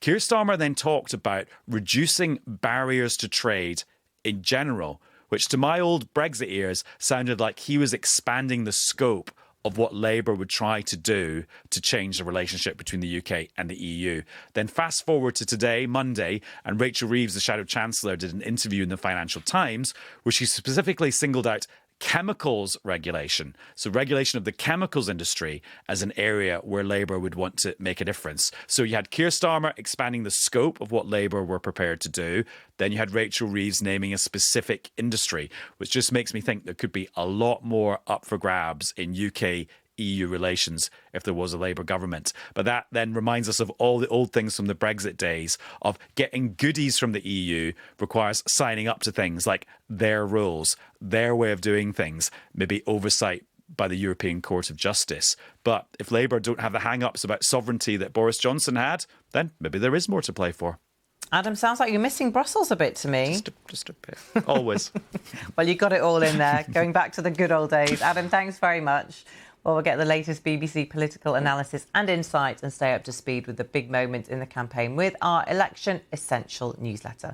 Keir Starmer then talked about reducing barriers to trade in general, which to my old Brexit ears sounded like he was expanding the scope of what Labour would try to do to change the relationship between the UK and the EU. Then fast forward to today, Monday, and Rachel Reeves, the Shadow Chancellor, did an interview in the Financial Times where she specifically singled out chemicals regulation. So regulation of the chemicals industry as an area where Labour would want to make a difference. So you had Keir Starmer expanding the scope of what Labour were prepared to do. Then you had Rachel Reeves naming a specific industry, which just makes me think there could be a lot more up for grabs in UK EU relations if there was a Labour government. But that then reminds us of all the old things from the Brexit days of getting goodies from the EU requires signing up to things like their rules, their way of doing things, maybe oversight by the European Court of Justice. But if Labour don't have the hang-ups about sovereignty that Boris Johnson had, then maybe there is more to play for. Adam, sounds like you're missing Brussels a bit to me. Just a bit. Always. Well, you got it all in there. Going back to the good old days. Adam, thanks very much. Well, we'll get the latest BBC political analysis and insights and stay up to speed with the big moments in the campaign with our Election Essential newsletter.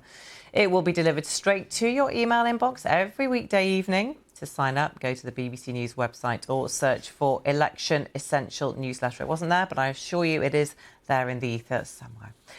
It will be delivered straight to your email inbox every weekday evening. To sign up, go to the BBC News website or search for Election Essential newsletter. It wasn't there, but I assure you it is there in the ether somewhere.